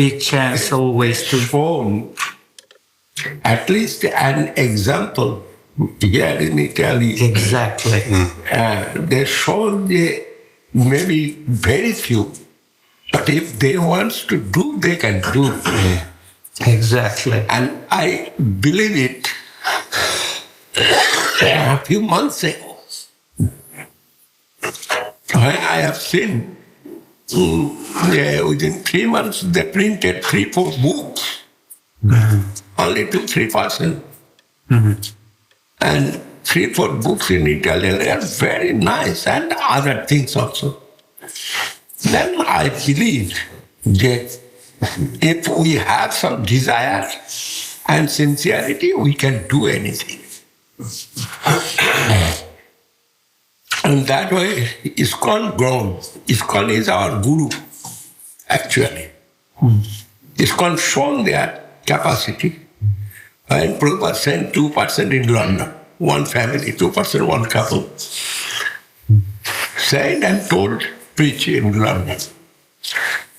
big chance always to form at least an example here in Italy. exactly. They show maybe very few, but if they want to do, they can do. Exactly. And I believe it a few months ago. I have seen within 3 months they printed 3-4 books, only 2-3%. And 3-4 books in Italian, they are very nice, and other things also. Then I believe that if we have some desire and sincerity, we can do anything. And that way, ISKCON grows. ISKCON is our guru, actually. ISKCON shown their capacity. And Prabhupada sent 2% in London, one family, 2%, one couple. Said and told, preach in London.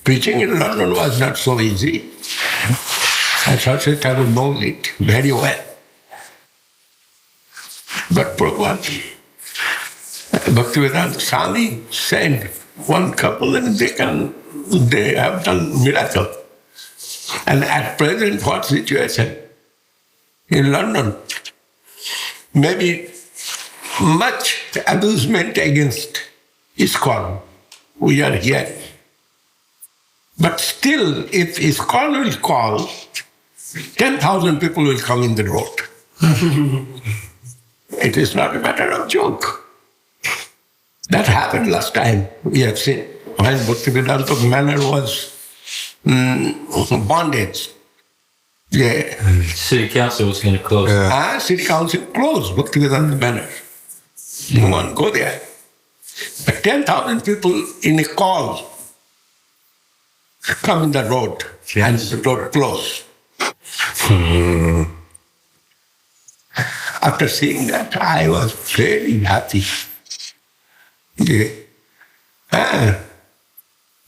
Preaching in London was not so easy. And Saraswati Thakur knows it very well. But Prabhupada, Bhaktivedanta Swami sent one couple and they have done miracle. And at present, what situation? In London, maybe much abusement against ISKCON. We are here. But still, if ISKCON will call, 10,000 people will come in the road. It is not a matter of joke. That happened last time, we have seen, when Bhaktivedanta Manor was bondage. Yeah. City Council was going to close. City Council closed Bhaktivedanta Manor. No one go there. But 10,000 people in a call come in the road and the road closed. After seeing that, I was very happy. Yeah.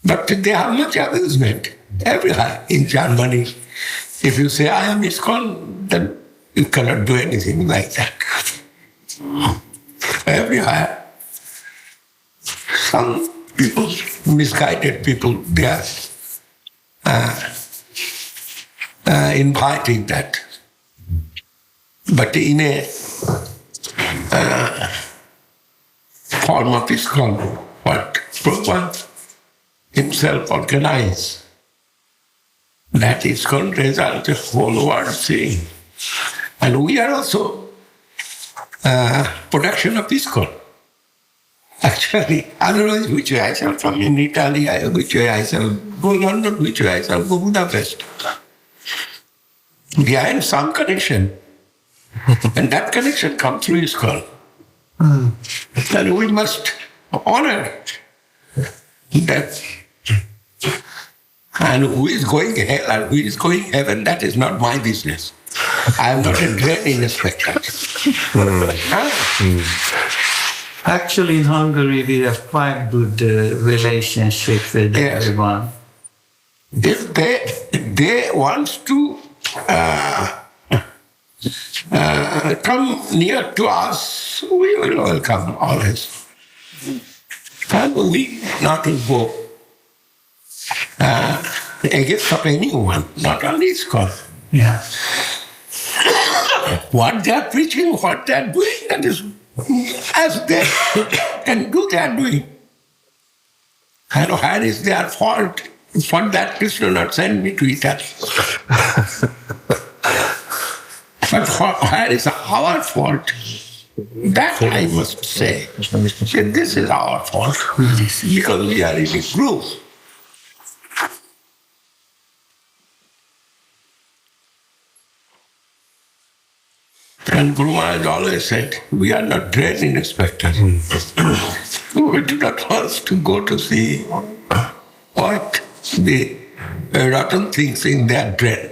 But they have much amusement everywhere in Germany. If you say, I am ISKCON, then you cannot do anything like that. Everywhere. Some people, misguided people, they are inviting that. But in a form of ISKCON, what Prabhupada himself organized, that ISKCON result the whole world seeing. And we are also production of ISKCON. Actually, otherwise, which way I shall come in Italy, which way I shall go to London, which way I shall go to Budapest. Behind some connection. And that connection comes through ISKCON. And we must honor that. And who is going hell and who is going heaven, that is not my business. I am not a drain inspector. Actually, in Hungary, we have quite good relationship with everyone. If they want to come near to us, we will welcome always. And we not to go against of anyone, not only ISKCON. Yeah. What they are preaching, what they are doing, that is as they can do, they are doing. And where is their fault? For that Krishna not send me to Italy. But where is our fault? That I must say. This is our fault. Because we are in a group. And Guru Maharaj always said, we are not drain inspectors. We do not want to go to see what the rotten things in their drain.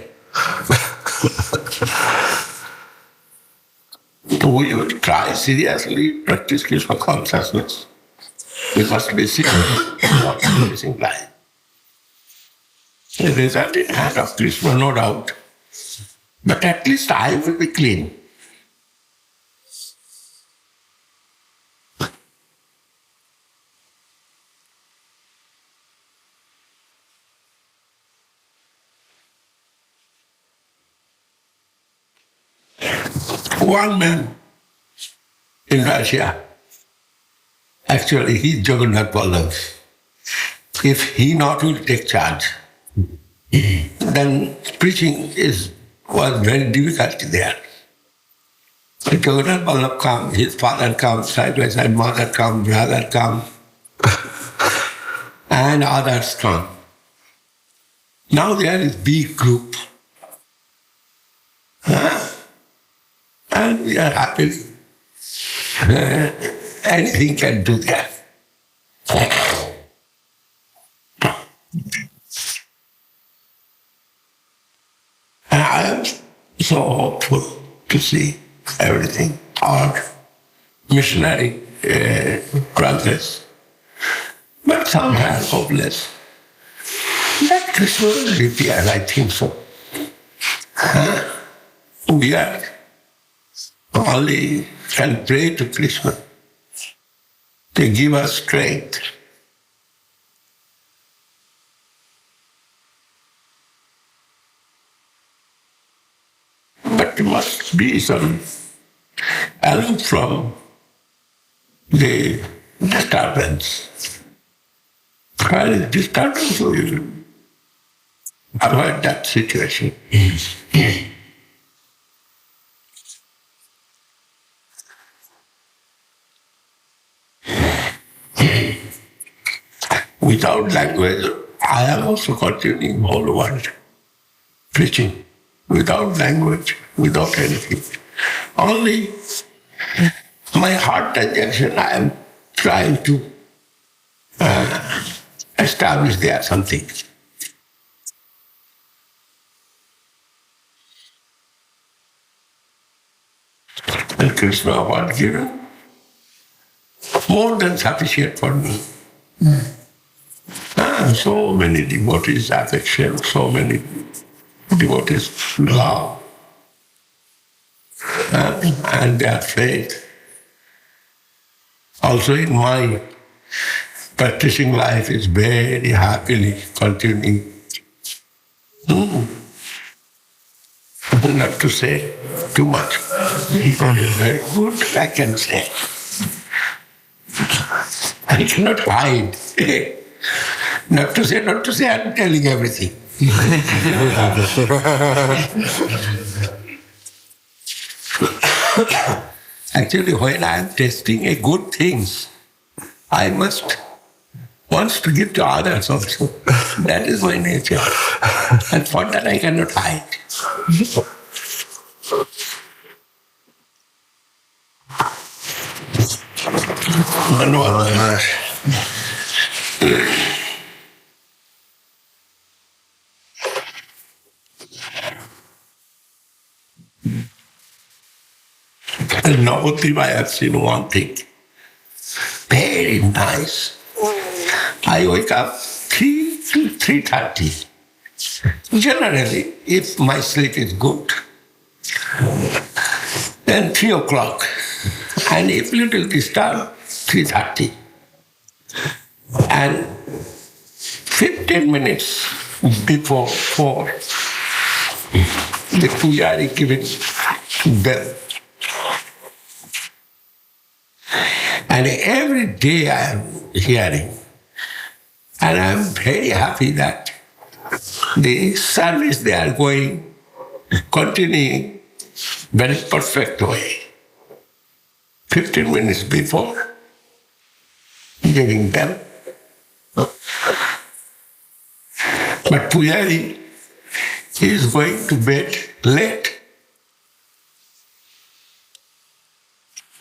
We will try seriously practice Krishna consciousness. We must be serious about living life. The result in hand of Krishna, no doubt. But at least I will be clean. One man in Russia, actually he's Jagannath Vallabh. If he not will take charge, then preaching was very difficult there. Jagannath Vallabh come, his father comes, side by side, mother comes, brother comes, and others come. Now there is big group. And we are happy. Anything can do that. And I am so hopeful to see everything, our missionary progress. But somehow hopeless. That Krishna will repair, I think so. We are only can pray to Krishna to give us strength. But there must be some help from the disturbance. While the disturbance will avoid that situation. Without language, I am also continuing whole world, preaching. Without language, without anything. Only my heart digestion, I am trying to establish there something. And Krishna was given more than sufficient for me. So many devotees affection, so many devotees love, and their faith. Also in my practicing life is very happily continuing. Not to say too much. Very good, I can say. I cannot hide. Not to say, I'm telling everything. Actually, when I am tasting a good things, I must want to give to others also. That is my nature. And for that I cannot hide. In Nabadwip I have seen one thing. Very nice. I wake up 3:30. Generally, if my sleep is good, then 3 o'clock. And if little disturbed, 3:30. And 15 minutes before 4, the pujari giving bell. And every day I am hearing. And I am very happy that the service they are going, continuing very perfect way. 15 minutes before giving them. But Pujari is going to bed late.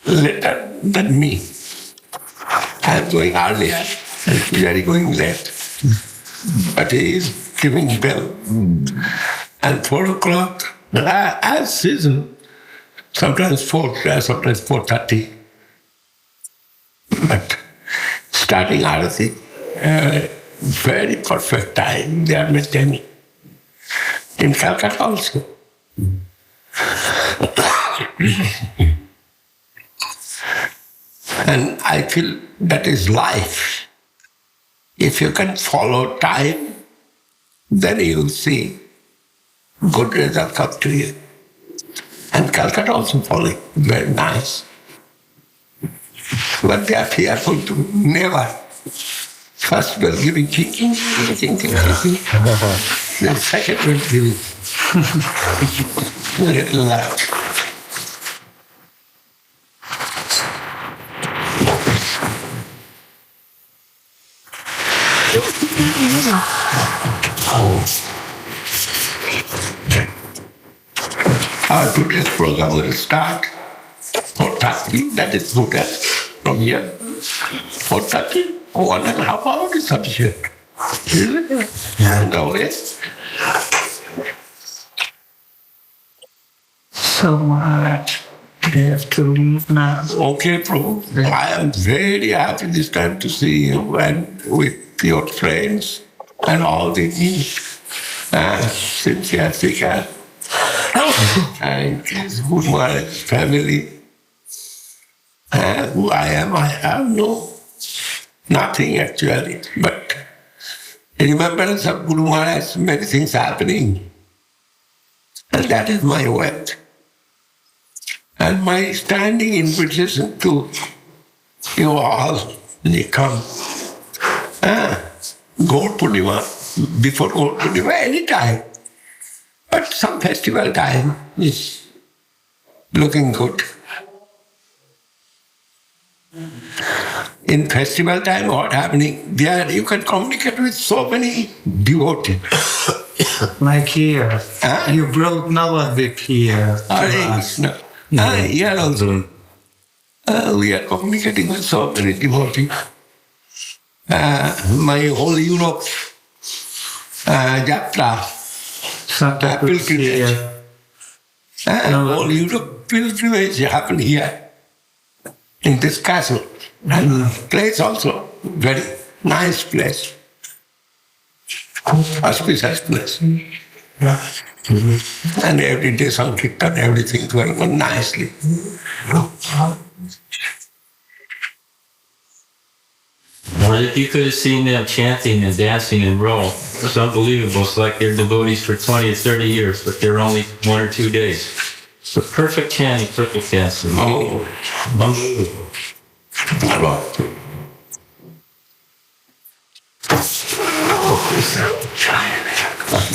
Later than me. I am going earlier and Pujari going late. But he is giving bell. And 4 o'clock, as season, sometimes 4, sometimes 4:30. But starting Arati, very perfect time they are maintaining. In Calcutta also. And I feel that is life. If you can follow time, then you will see good results come to you. And Calcutta also following, very nice. But they are fearful to never. First we are giving thinking. Then second we are giving little love. Our today's program will start 4:30, that is Buddha, from here. 4:30, 1.5 hours is sufficient. Isn't it? No, yes. So much. They have to leave now. Okay, Prabhu. I am very happy this time to see you and with your friends and all the sincere seekers and his Guru Maharaj's family. Who I am, I have nothing actually, but remembrance of Guru Maharaj, many things happening. And that is my wealth. And my standing invitation to you all, when you come, Gaur Purnima, before Gaur Purnima, any time. But some festival time is looking good. In festival time, what happening? There you can communicate with so many devotees. Like here. You brought Nabadwip here. Hare Krishna. Here also. We are communicating with so many devotees. My whole Europe Jatra, pilgrimage. Whole Europe pilgrimage happened here, in this castle. And place also, very nice place. Auspicious place. And every day Sankirtan, everything going on nicely. Well, if you could have seen them chanting and dancing in Rome, it's unbelievable. It's like they're devotees for 20 or 30 years, but they're only 1 or 2 days. So perfect chanting, perfect dancing. Oh, Unbelievable.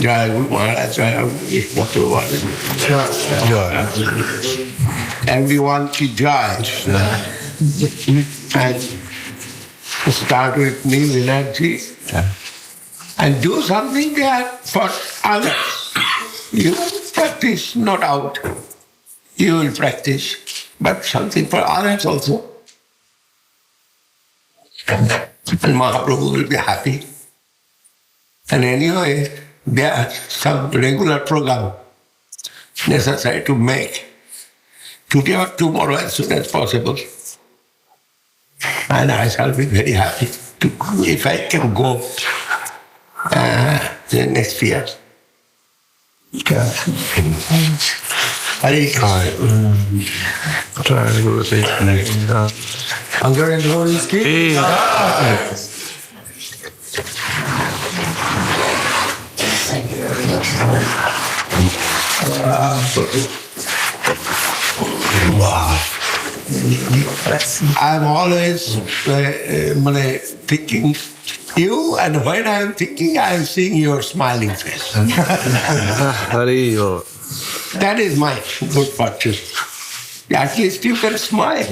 Jai Guru Maharaj, everyone ki jai. And start with new energy and do something there for others. You practice, no doubt. You will practice, but something for others also. And Mahaprabhu will be happy. And anyway, there are some regular program necessary to make today or tomorrow as soon as possible. And I shall be very happy to, if I can go the next year. Hare Krishna. Hungarian devotees ki I'm always thinking you, and when I'm thinking, I'm seeing your smiling face. That is my good fortune. At least you can smile.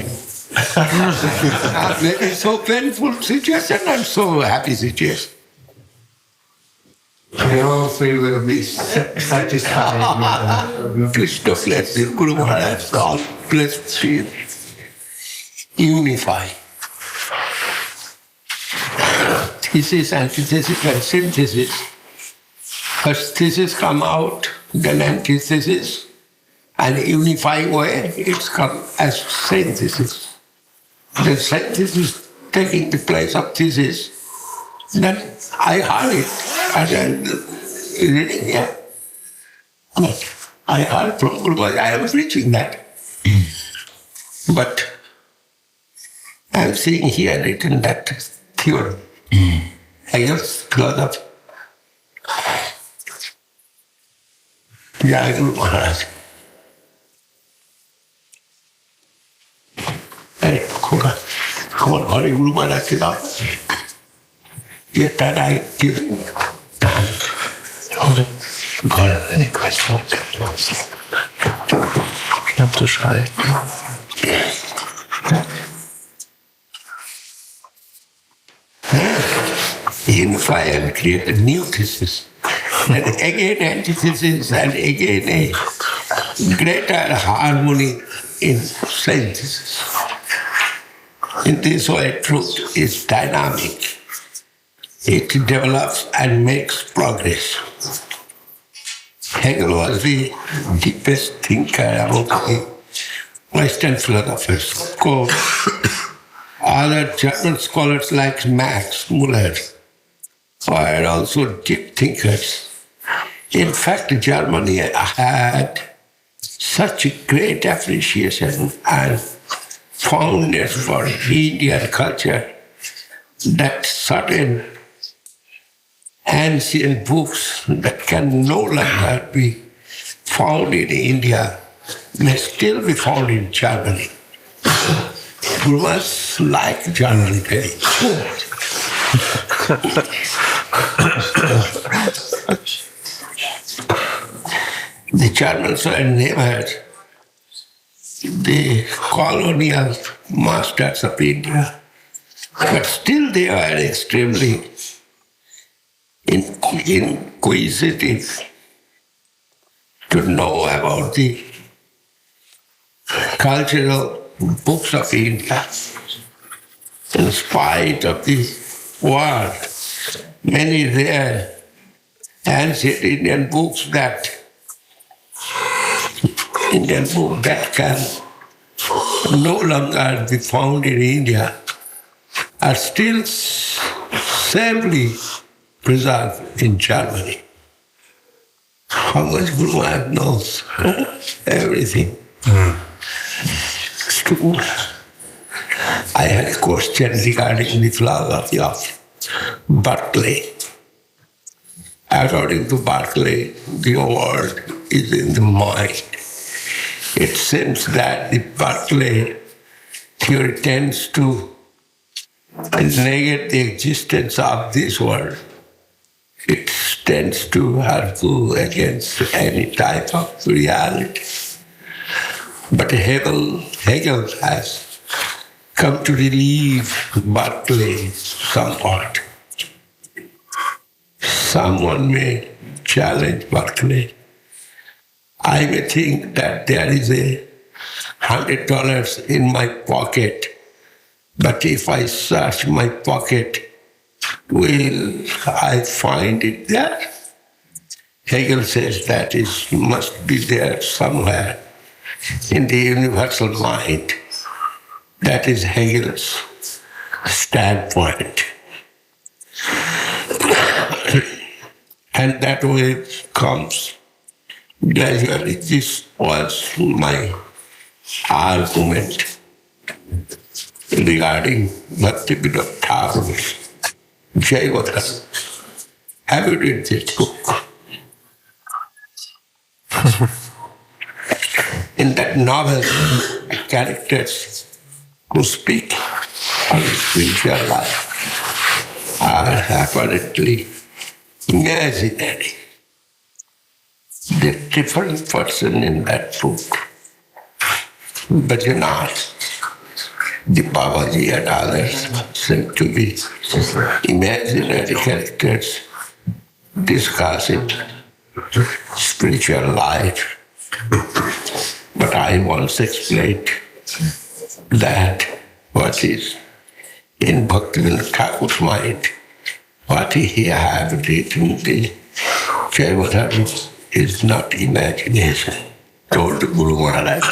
It's so painful situation and so happy situation. We hopefully will be satisfied. Krishna bless you, Guru Maharaj, all blessed you. Unify. Thesis, antithesis, and synthesis. First thesis come out, then antithesis, and unifying way, it's come as synthesis. The synthesis taking the place of thesis, Then I heard it and reading, yeah. I heard from Guru Maharaj, I am preaching that. But I am seeing here written that theory. I just close up. Jai Guru Maharaj. Hey, come on, Hari Guru Maharaj is up. Yet that I give him. God, any questions? Not too shy. Unify and create a new thesis. And again antithesis and again a greater harmony in synthesis. In this way, truth is dynamic. It develops and makes progress. Hegel was the deepest thinker among the Western philosophers. Of course, other German scholars like Max Muller were also deep thinkers. In fact, Germany had such a great appreciation and fondness for Indian culture that certain ancient books that can no longer be found in India may still be found in Germany. You must like Germany very much. The Germans were never the colonial masters of India, but still they were extremely inquisitive to know about the cultural books of India. In spite of the world, many rare ancient Indian books that can no longer be found in India are still safely preserved in Germany. How much Guru Maharaj knows everything. It's true. I had a question regarding the philosophy of Berkeley. According to Berkeley, the world is in the mind. It seems that the Berkeley theory tends to negate the existence of this world. It tends to argue against any type of reality. But Hegel has come to relieve Berkeley somewhat. Someone may challenge Berkeley. I may think that there is $100 in my pocket, but if I search my pocket, will I find it there? Hegel says that it must be there somewhere in the universal mind. That is Hegel's standpoint. And that way comes gradually. This was my argument regarding Bhakti Thakur's Jayavata. Have you read this book? In that novel, characters who speak on spiritual life are apparently imaginary. The different person in that book, Bajanath, the Babaji and others seem to be imaginary characters discussing spiritual life. But I once explained that what is in Bhaktivinoda Thakur's mind, what he has written, the Jayavata is not imagination. Told the Guru Maharaj,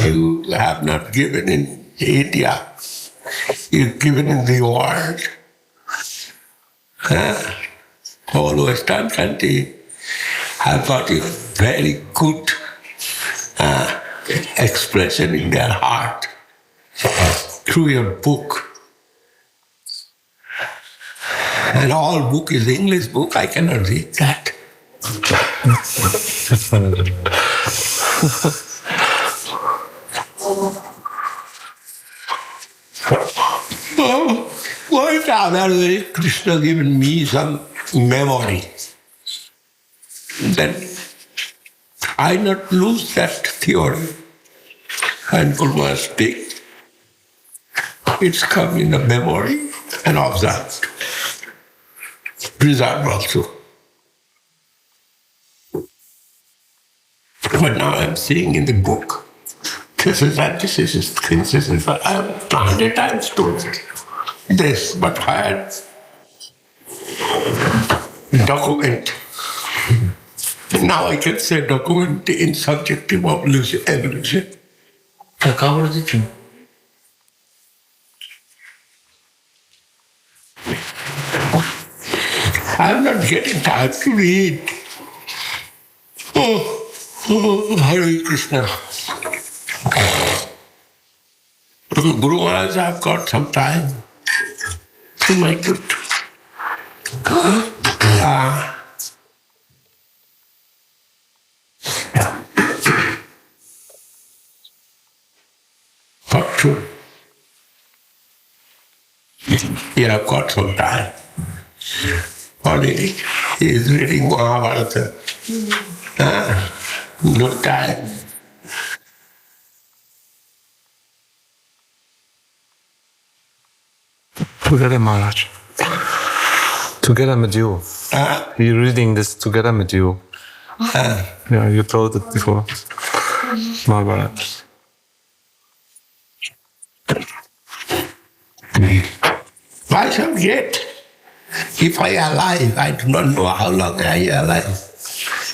you have not given in India, you've given in the world. Whole Western country have got a very good expression in their heart through your book. And all book is English book, I cannot read that. One time Krishna given me some memory. Then I not lose that theory. And Guru speak. It's come in the memory and observed. Preserved also. But now I'm seeing in the book, this is that, this is this is what I have 100 times told this, but I had document. Now I can say document in subjective evolution. I'm not getting time to read. Hare Krishna. Guru Maharaj, I've got some time. Oh my God. Got to. Yeah, I've got some time. Already, he is reading Mahabharata. No time. Together, Maharaj. Together with you. We're reading this together with you. Yeah, you told it before. Mahabharata. Why shall get? If I am alive, I do not know how long I am alive.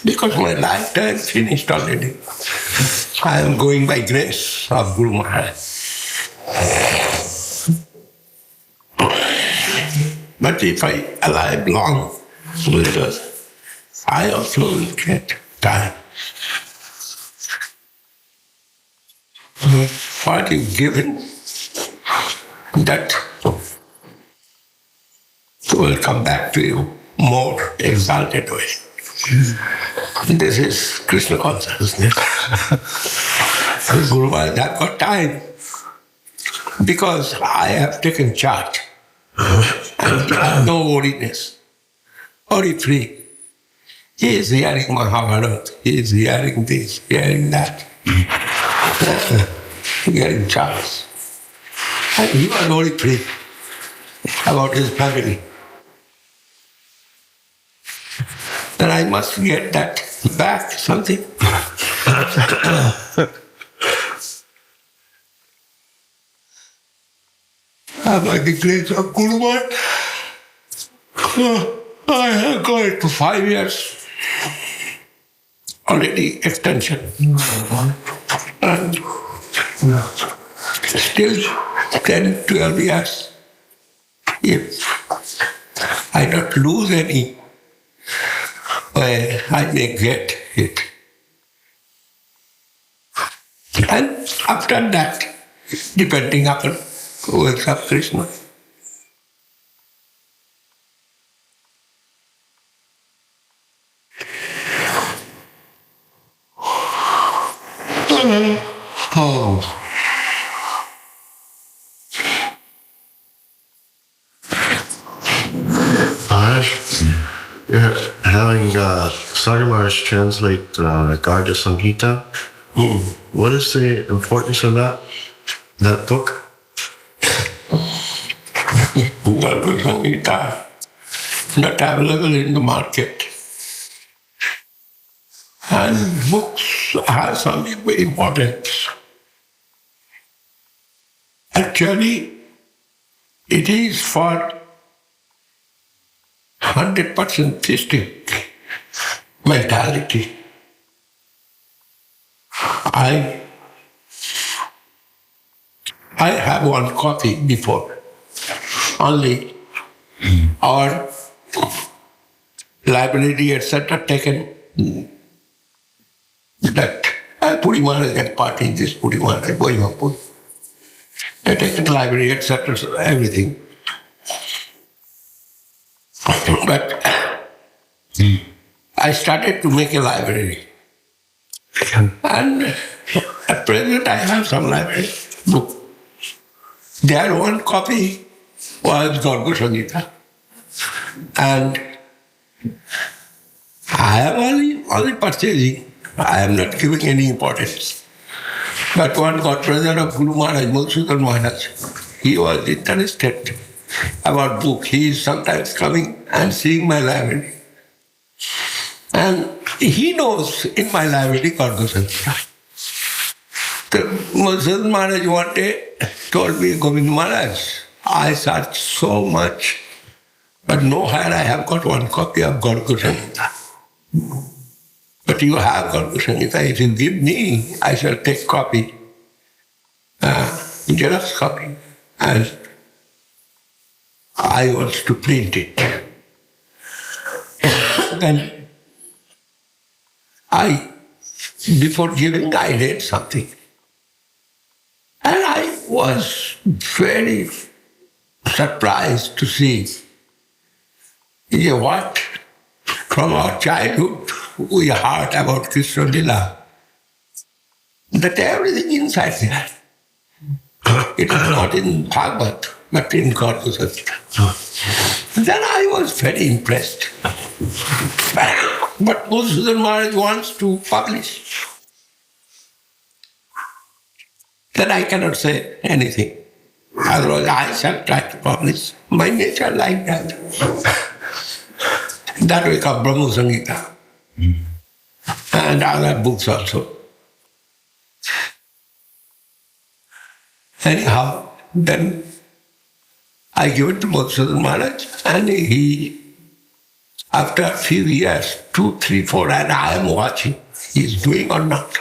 Because my lifetime is finished already. I am going by grace of Guru Maharaj. But if I am alive long, because I also will get time. What is given, that will come back to you more exalted way. This is Krishna consciousness. Guru Maharaj, I've got time because I have taken charge. And I have no worriness. Worry free. He is hearing Mahabharata, he is hearing this, hearing that. Hearing charge. And he was worry free about his family. Then I must get that back, something. By the grace of Guru Maharaj, I have got to 5 years already extension. And still 10, 12 years. If I don't lose any, I may get it. And after that, depending upon words of Krishna. Oh. Maharaj, you're having Srila Maharaj translate Garda Samhita. What is the importance of that book? Garda Samhita, not available in the market. And books have some importance. Actually, it is for 100% theistic mentality. I have one copy before, only, or library, etc., taken that Puri Maharaj had part in this Puri Maharaj, Boimapur. They taken library, etc., so everything. But I started to make a library. And at present I have some library book. Their one copy was Gorgo Sangita. And I am only purchasing. I am not giving any importance. But one God brother of Guru Maharaj, Srila Maharaj, he was interested about book. He is sometimes coming and seeing my library. And he knows in my library Gorgo Sangita. Srila Maharaj one day told me, Govinda Maharaj, I searched so much, but nowhere I have got one copy of Gorgo Sangita. But you have Gorgo Sangita. If you give me, I shall take copy, Xerox copy, and I want to print it. Then before giving, I read something. And I was very surprised to see, what? From our childhood, we heard about Krishna Lila. That everything inside there. It was not in Bhagavad, but in Gorgo Sangita. Then I was very impressed. But Srila Maharaj wants to publish. Then I cannot say anything. Otherwise I shall try to publish. My nature like that. That we call Brahma Sangita. And other books also. Anyhow, then I give it to Srila Maharaj, and he, after a few years, 2, 3, 4, and I am watching, he is doing or not.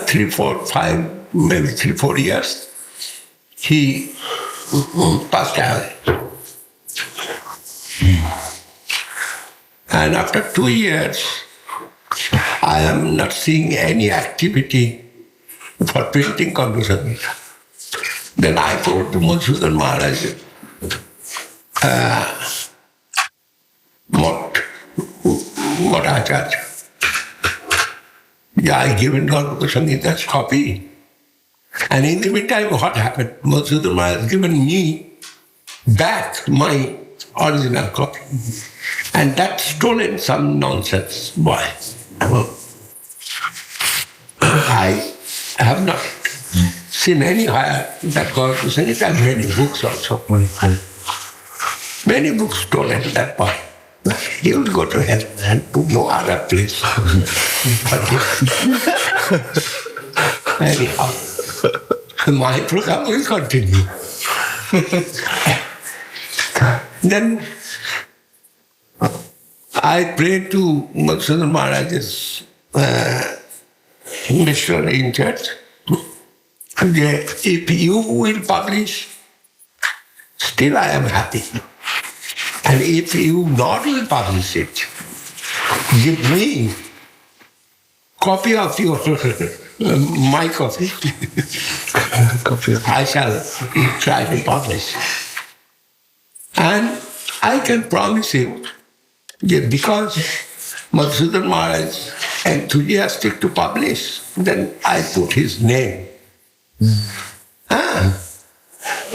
3, 4, 5, maybe 3, 4 years, he passed away. And after 2 years, I am not seeing any activity for printing Gorgo Sangita. Then I told to Srila Maharaj, what I charge? Yeah, I given Gorgo Sangita's copy. And in the meantime, what happened? Srila Maharaj has given me back my original copy. And that stolen some nonsense, boy. I have not seen anywhere that Gorgo Sangita, many books also. Many books stolen that boy. He will go to hell and no other place. Anyhow, my program will continue. Then I prayed to Srila Maharaj's missionary in church. If you will publish, still I am happy. And if you not will publish it, give me copy of your my copy. I shall try to publish. And I can promise you, because Srila Maharaj is enthusiastic to publish, then I put his name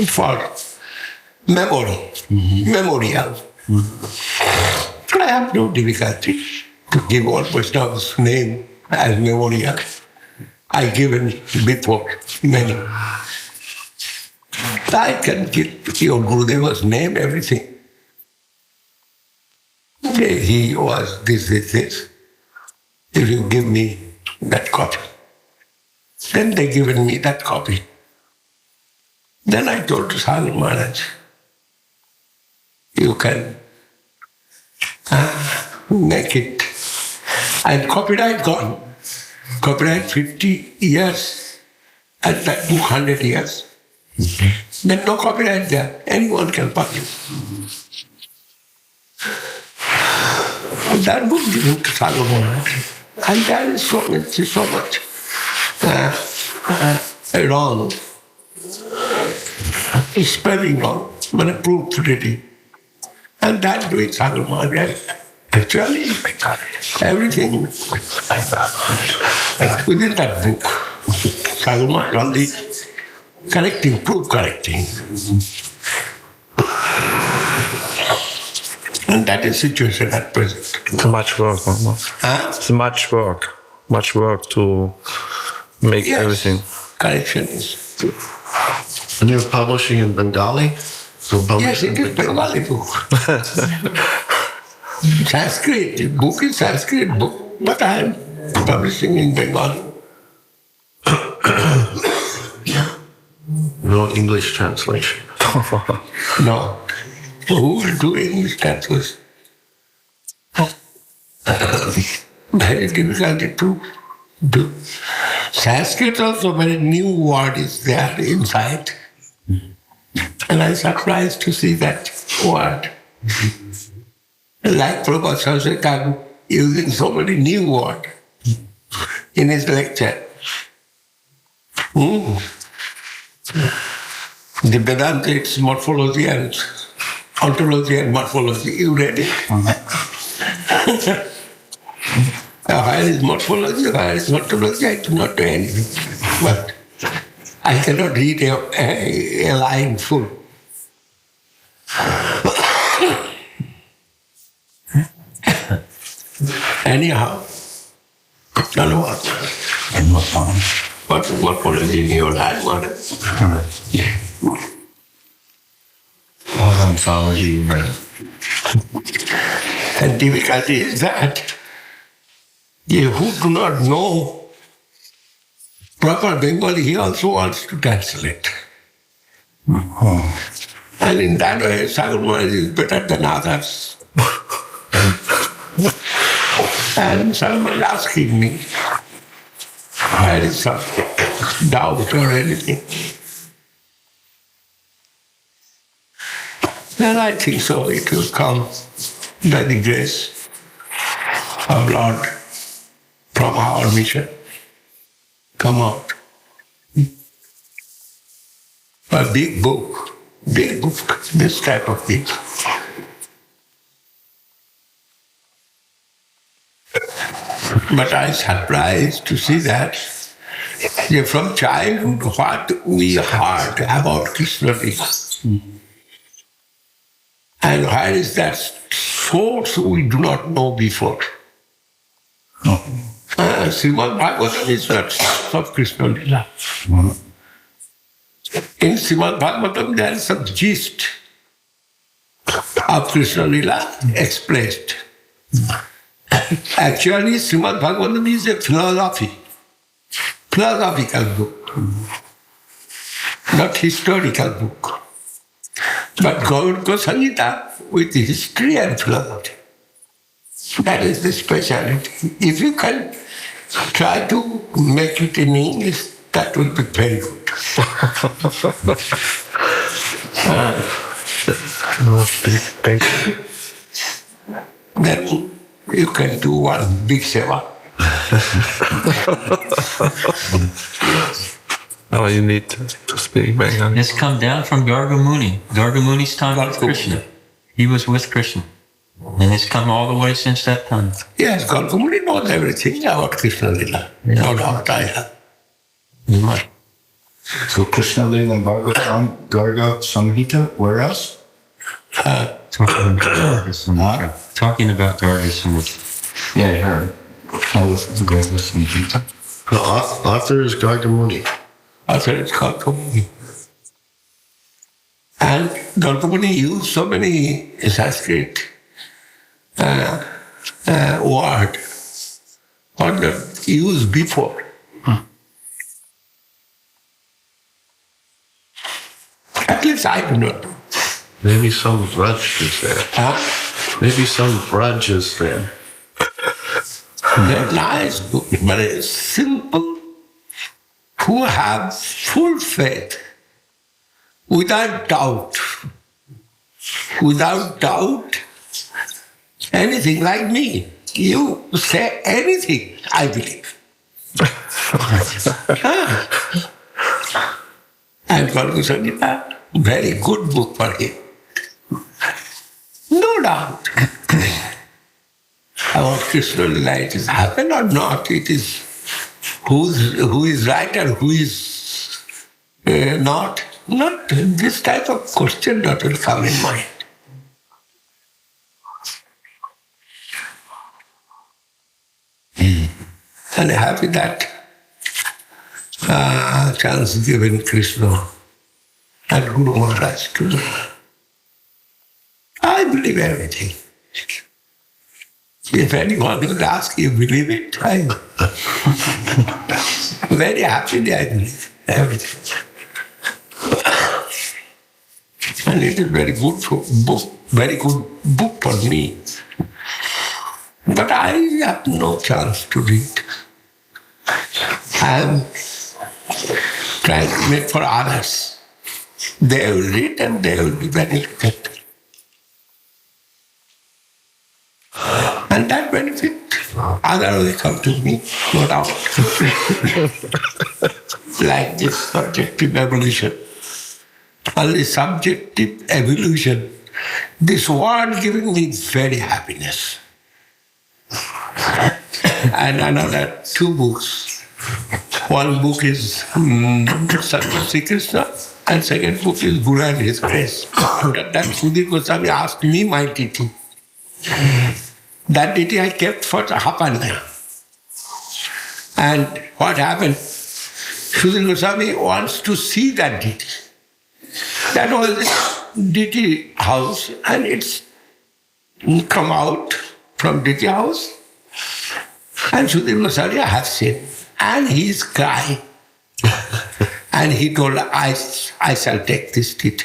for memory, memorial. I have no difficulty to give one Vaishnava's name as memorial. I given before many. I can give your Gurudeva's name, everything. He was this. If you give me that copy. Then they given me that copy. Then I told Srila Maharaj, you can make it. And copyright gone. Copyright 50 years, and that book 100 years. Then no copyright there. Anyone can publish. That book given to Srila Maharaj. And there is so much wrong. Spelling wrong, but proof ready. And that doing Srila Maharaj. Actually, everything within that book, Srila Maharaj only correcting, proof correcting. And that is the situation at present. It's much work, almost. It's much work to make everything. Correction is. And you're publishing in Bengali? So Yes, it is Bengali book. Sanskrit, book is Sanskrit book, but I am publishing in Bengali. No English translation. No. Who will do English translation? Very difficult to do. Sanskrit also very new word is there inside. And I'm surprised to see that word. Like Prabhupada using so many new words in his lecture. The Vedanta, it's morphology and ontology and morphology. You read it? Where is morphology, where is ontology? I do not know anything. But I cannot read a line full. Anyhow, don't know what. What morphology in your line? Ontology, right. And difficulty is that who do not know proper Bengali, he also wants to translate. And in that way, Srila Maharaj is better than others. And Srila Maharaj asking me, there is some doubt or anything. Then I think so, it will come by the grace of Lord from our mission. Come out. A big book, this type of thing. But I was surprised to see that from childhood what we heard about Krishna Lila. And where is that source we do not know before? Srimad Bhagavatam is not source of Krishna Lila. In Srimad Bhagavatam there is some gist of Krishna Lila expressed. Actually, Srimad Bhagavatam is a philosophical book, not historical book. But Dev-Goswami with history and philosophy. That is the speciality. If you can try to make it in English, that would be very good. Thank you. Then you can do one big seva. Oh, you need to speak Bengali. It's come down from Gargamuni. Gargamuni's time with Krishna. He was with Krishna. And it's come all the way since that time. Yes, Gargamuni knows everything about Krishna Lila. No doubt I have. You might. So Krishna Lila and Bhagavatam, Garga Samhita, where else? Talking about Garga Samhita. Yeah, I heard. Garga Samhita. The author is Gargamuni. Author is Gargamuni. And Gargamuni used so many Sanskrit words what not used before. At least I do not know. Maybe some grudge is there. Maybe some grudge is there. They're nice, very simple, who have full faith, without doubt. Without doubt, anything like me. You say anything, I believe. And Goswami, very good book for him. No doubt. About Krishna Lila, it is happened or not, it is who is right and who is not. Not this type of question that will come in mind. And happy that chance given Krishna and Guru Maharaj to do. I believe everything. If anyone will ask, you believe it? I very happily I believe everything. And it is very good book for me. But I have no chance to read. I am trying to make for others. They will read and they will be benefited. And that benefit, others will come to me, no doubt. Like this subjective evolution. Only subjective evolution. This word giving me very happiness. And another 2 books. One book is Sri Krishna, and second book is Guru and His Grace. That Srila Goswami asked me my ditty. That ditty I kept for Hapanya. And what happened? Srila Goswami wants to see that ditty. That was ditty house, and it's come out from ditty house. And Srila Goswami has seen. And he is crying. And he told, I shall take this ditty.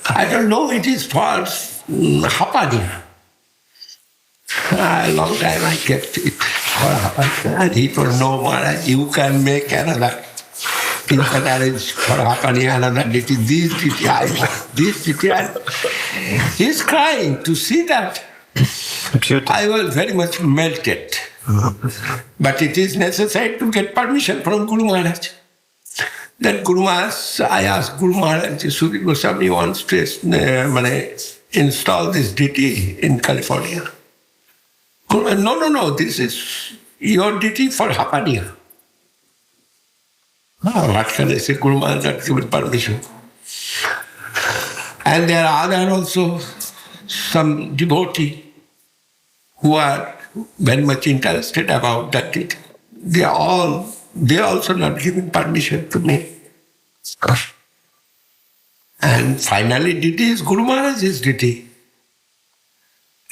I don't know, it is for Hapanya. A long time I kept it for Hapanya. And he told, no, Maharaj, you can make another. You can arrange for Hapanya another ditty. This ditty, he is crying to see that. Beautiful. I was very much melted. But it is necessary to get permission from Guru Maharaj. Then Guru Maharaj, I asked Guru Maharaj, Srila Goswami wants to install this ditty in California. Guru Maharaj, no, this is your ditty for Hapanya. What can I say? Guru Maharaj had given permission. And there are other also some devotees who are very much interested about that ditty. They are also not giving permission to me. And finally, ditty is Guru Maharaj's ditty.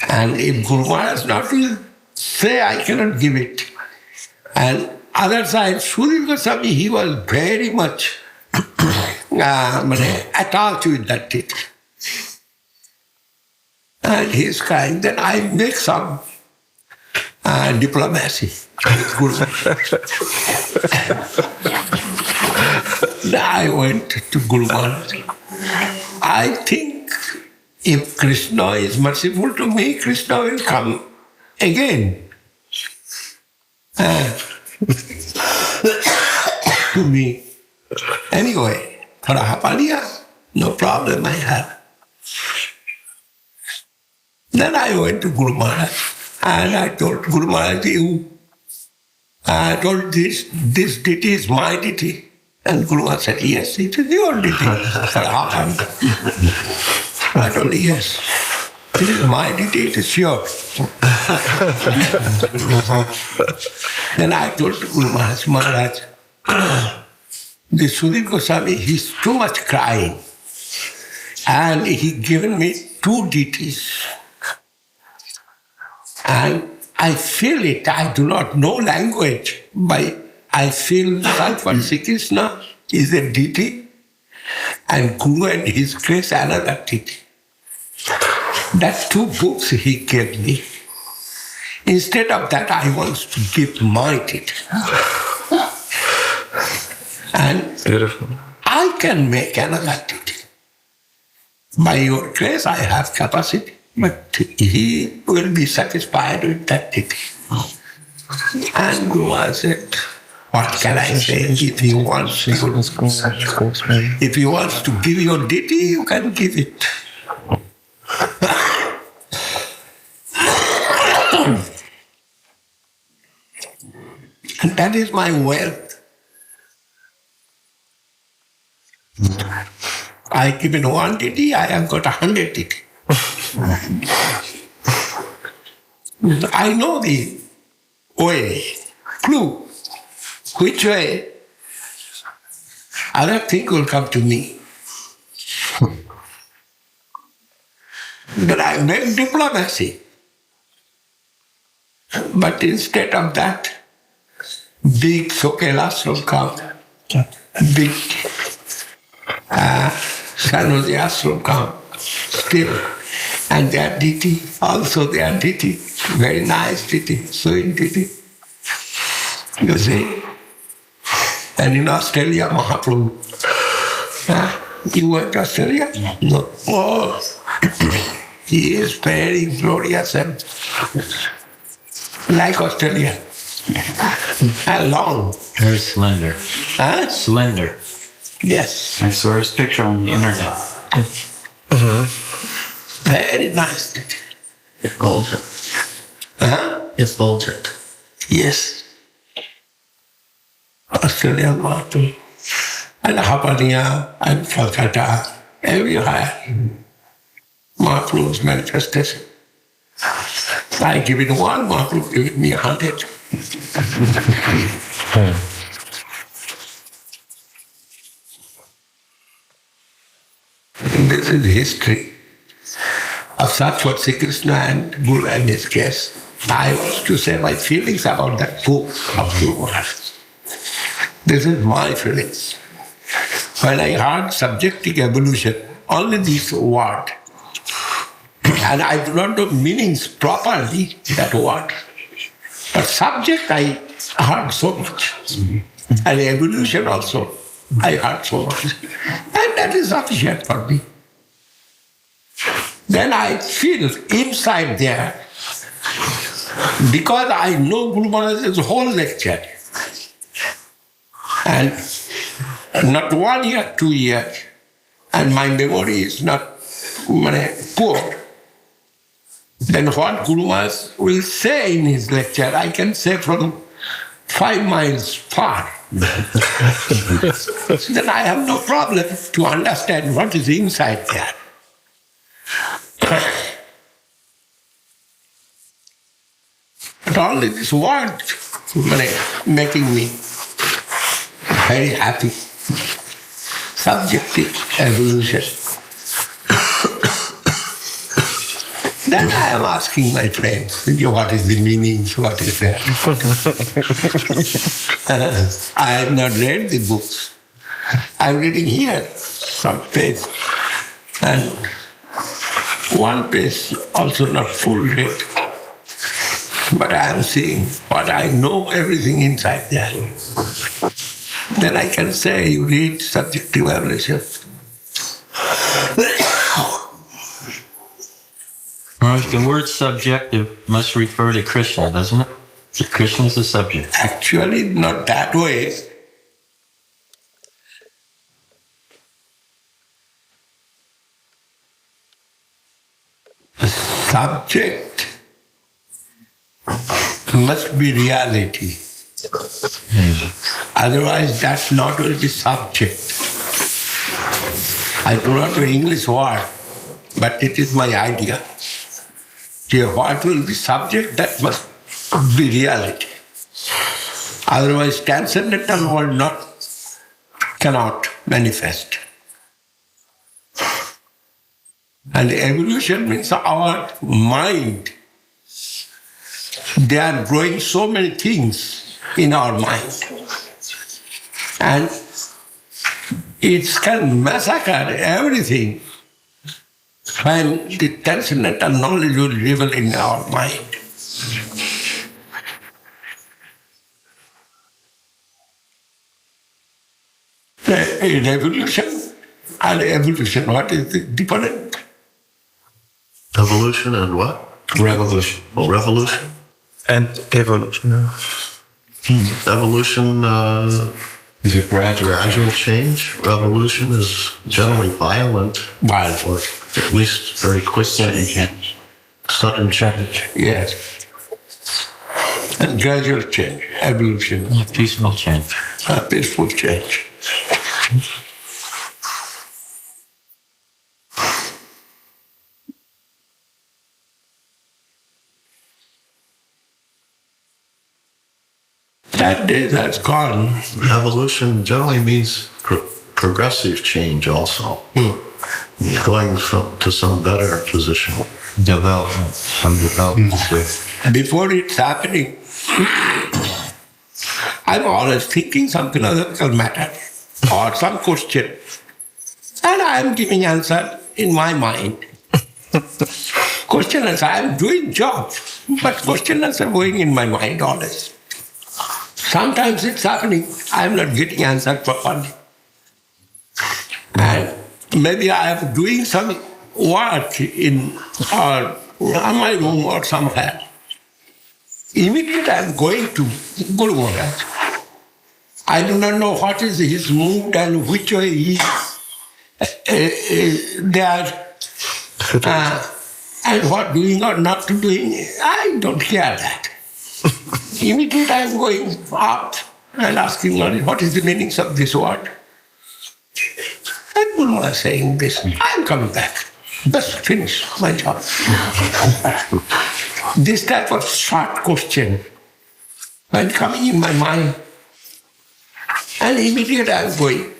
And if Guru Maharaj not will say, I cannot give it. And other side, Srila Goswami, he was very much attached with that ditty. And he is crying. Then I make some diplomacy. I went to Guru Maharaj. I think if Krishna is merciful to me, Krishna will come again to me. Anyway, for Hapanya, no problem I have. Then I went to Guru Maharaj and I told Guru Maharaj, I told this ditty is my ditty. And Guru Maharaj said, yes, it is your ditty. I told him, yes, it is my ditty, it is yours. Then I told Guru Maharaj, this Srila Goswami, he's too much crying. And he given me 2 ditties. And I feel it, I do not know language, but I feel that for Sri Krishna is a ditty and Guru and His Grace another ditty. That 2 books he gave me. Instead of that, I want to give my ditty. And Beautiful. I can make another ditty. By your grace, I have capacity. But he will be satisfied with that deity. And Guru said, what can I say? If he wants to give your deity, you can give it. And that is my wealth. I give it one deity, I have got 100 deity. I know the way, clue, which way other things will come to me. But I make diplomacy. But instead of that, big Sokelas will come, big Sannyas will come still. And their deity, also their deity, very nice deity, sweet deity. You see? And in Australia, Mahaprabhu. You went to Australia? No. Oh, he is very glorious and like Australia. And long. Very slender. Huh? Slender. Yes. I saw his picture on the internet. Very nice. It's bulgent. Huh? It's bulgent. Yes. Australia, Mahaprabhu. And Havana and Calcutta, everywhere. Mahaprabhu's manifestation. I give it one, Mahaprabhu give me 100. This is history of such what Sri Krishna and Guru and his case. I was to say my feelings about that book of Guru Maharaj. This is my feelings. When I heard subjective evolution, only this word, and I do not know meanings properly, that word. But subject I heard so much. And evolution also, I heard so much. And that is sufficient for me. Then I feel inside there, because I know Guru Maharaj's whole lecture. And not 1 year, 2 years, and my memory is not poor. Then what Guru Maharaj will say in his lecture, I can say from 5 miles far. Then I have no problem to understand what is inside there. But only this word making me very happy. Subjective evolution. Then I am asking my friends, what is the meaning, what is that? I have not read the books. I am reading here, some page. And one page also not full read. But I am seeing what I know, everything inside there. Then I can say, you read subjective evolution. The word subjective must refer to Krishna, doesn't it? Krishna is the subject. Actually, not that way. The subject must be reality. Otherwise, that's not will be subject. I do not know English word, but it is my idea. What will be subject, that must be reality. Otherwise, transcendental world cannot manifest. And evolution means our mind. They are growing so many things in our mind. And it can massacre everything when the transcendental knowledge will reveal in our mind. In evolution and evolution, what is the difference? Evolution and what? Revolution. Oh, revolution. And evolution. Evolution Is it gradual? gradual change. Revolution is generally violent, Violent. or at least very quick change. Sudden change. Yes. And gradual change, evolution, Peaceful change. peaceful change. That day that's gone. Evolution generally means progressive change also. Going to some better position. Development. Some development. Before it's happening, I'm always thinking some philosophical matter or some question, and I'm giving answer in my mind. Question answer, I'm doing job, but question answer going in my mind always. Sometimes it's happening, I'm not getting answer properly. And maybe I am doing some work in my room or somewhere. Immediately I'm going to Guru Maharaj. I do not know what is his mood and which way he they are and what doing or not doing. I don't care that. Immediately I'm going out and asking Lord, what is the meaning of this word? And Guru Maharaj saying this, I'm coming back. Just finish my job. This type of short question when coming in my mind, and immediately I'm going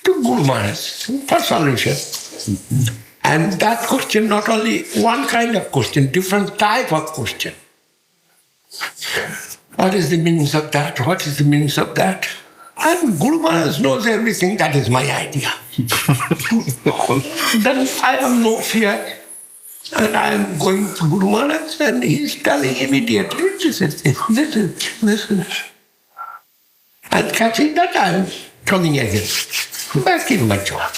to Guru Maharaj for solution. And that question, not only one kind of question, different type of question. What is the meaning of that? What is the meaning of that? And Guru Maharaj knows everything, that is my idea. Then I have no fear. And I am going to Guru Maharaj and he is telling immediately, this is. And catching that, I am coming again, back in my job.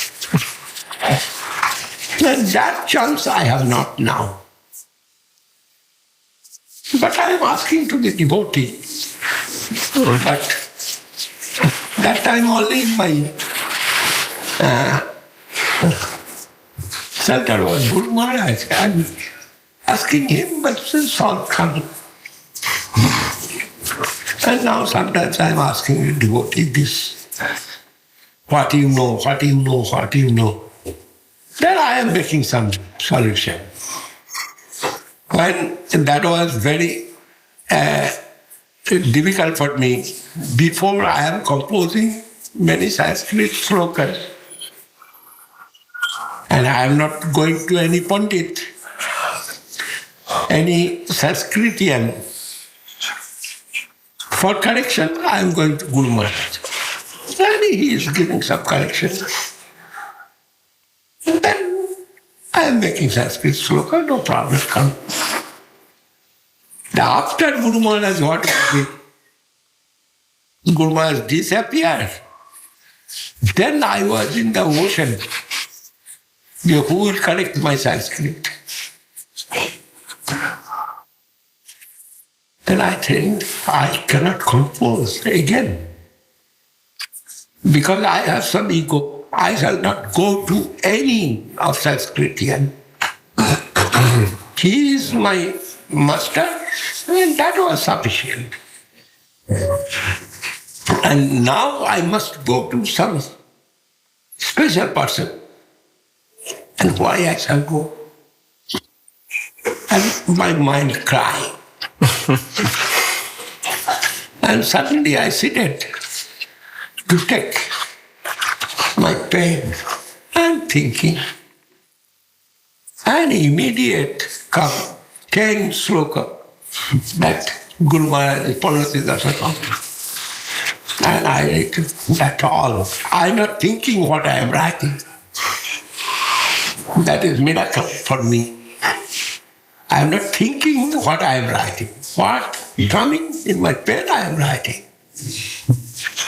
And that chance I have not now. But I am asking to the devotee. But that time only my center was Guru Maharaj. I'm asking him, but it's all coming. And now sometimes I'm asking the devotee this. What do you know? What do you know? What do you know? Then I am making some solution. When that was very difficult for me, before I am composing many Sanskrit slokas, and I am not going to any Pandit, any Sanskritian. For correction, I am going to Guru Maharaj. And he is giving some correction. And then I am making Sanskrit sloka, no problem, come. After Guru Maharaj, what happened? Guru Maharaj disappeared. Then I was in the ocean. Who will correct my Sanskrit? Then I think I cannot compose again. Because I have some ego. I shall not go to any of Sanskritian. He is my master, and that was sufficient. And now I must go to some special person. And why I shall go? And my mind crying. And suddenly I sit to take my pen and thinking. And immediate come 10 sloka that Guru Maharaj pronounced as a song. And I write that all. I'm not thinking what I am writing. That is miracle for me. I am not thinking what I am writing. What coming in my pen I am writing.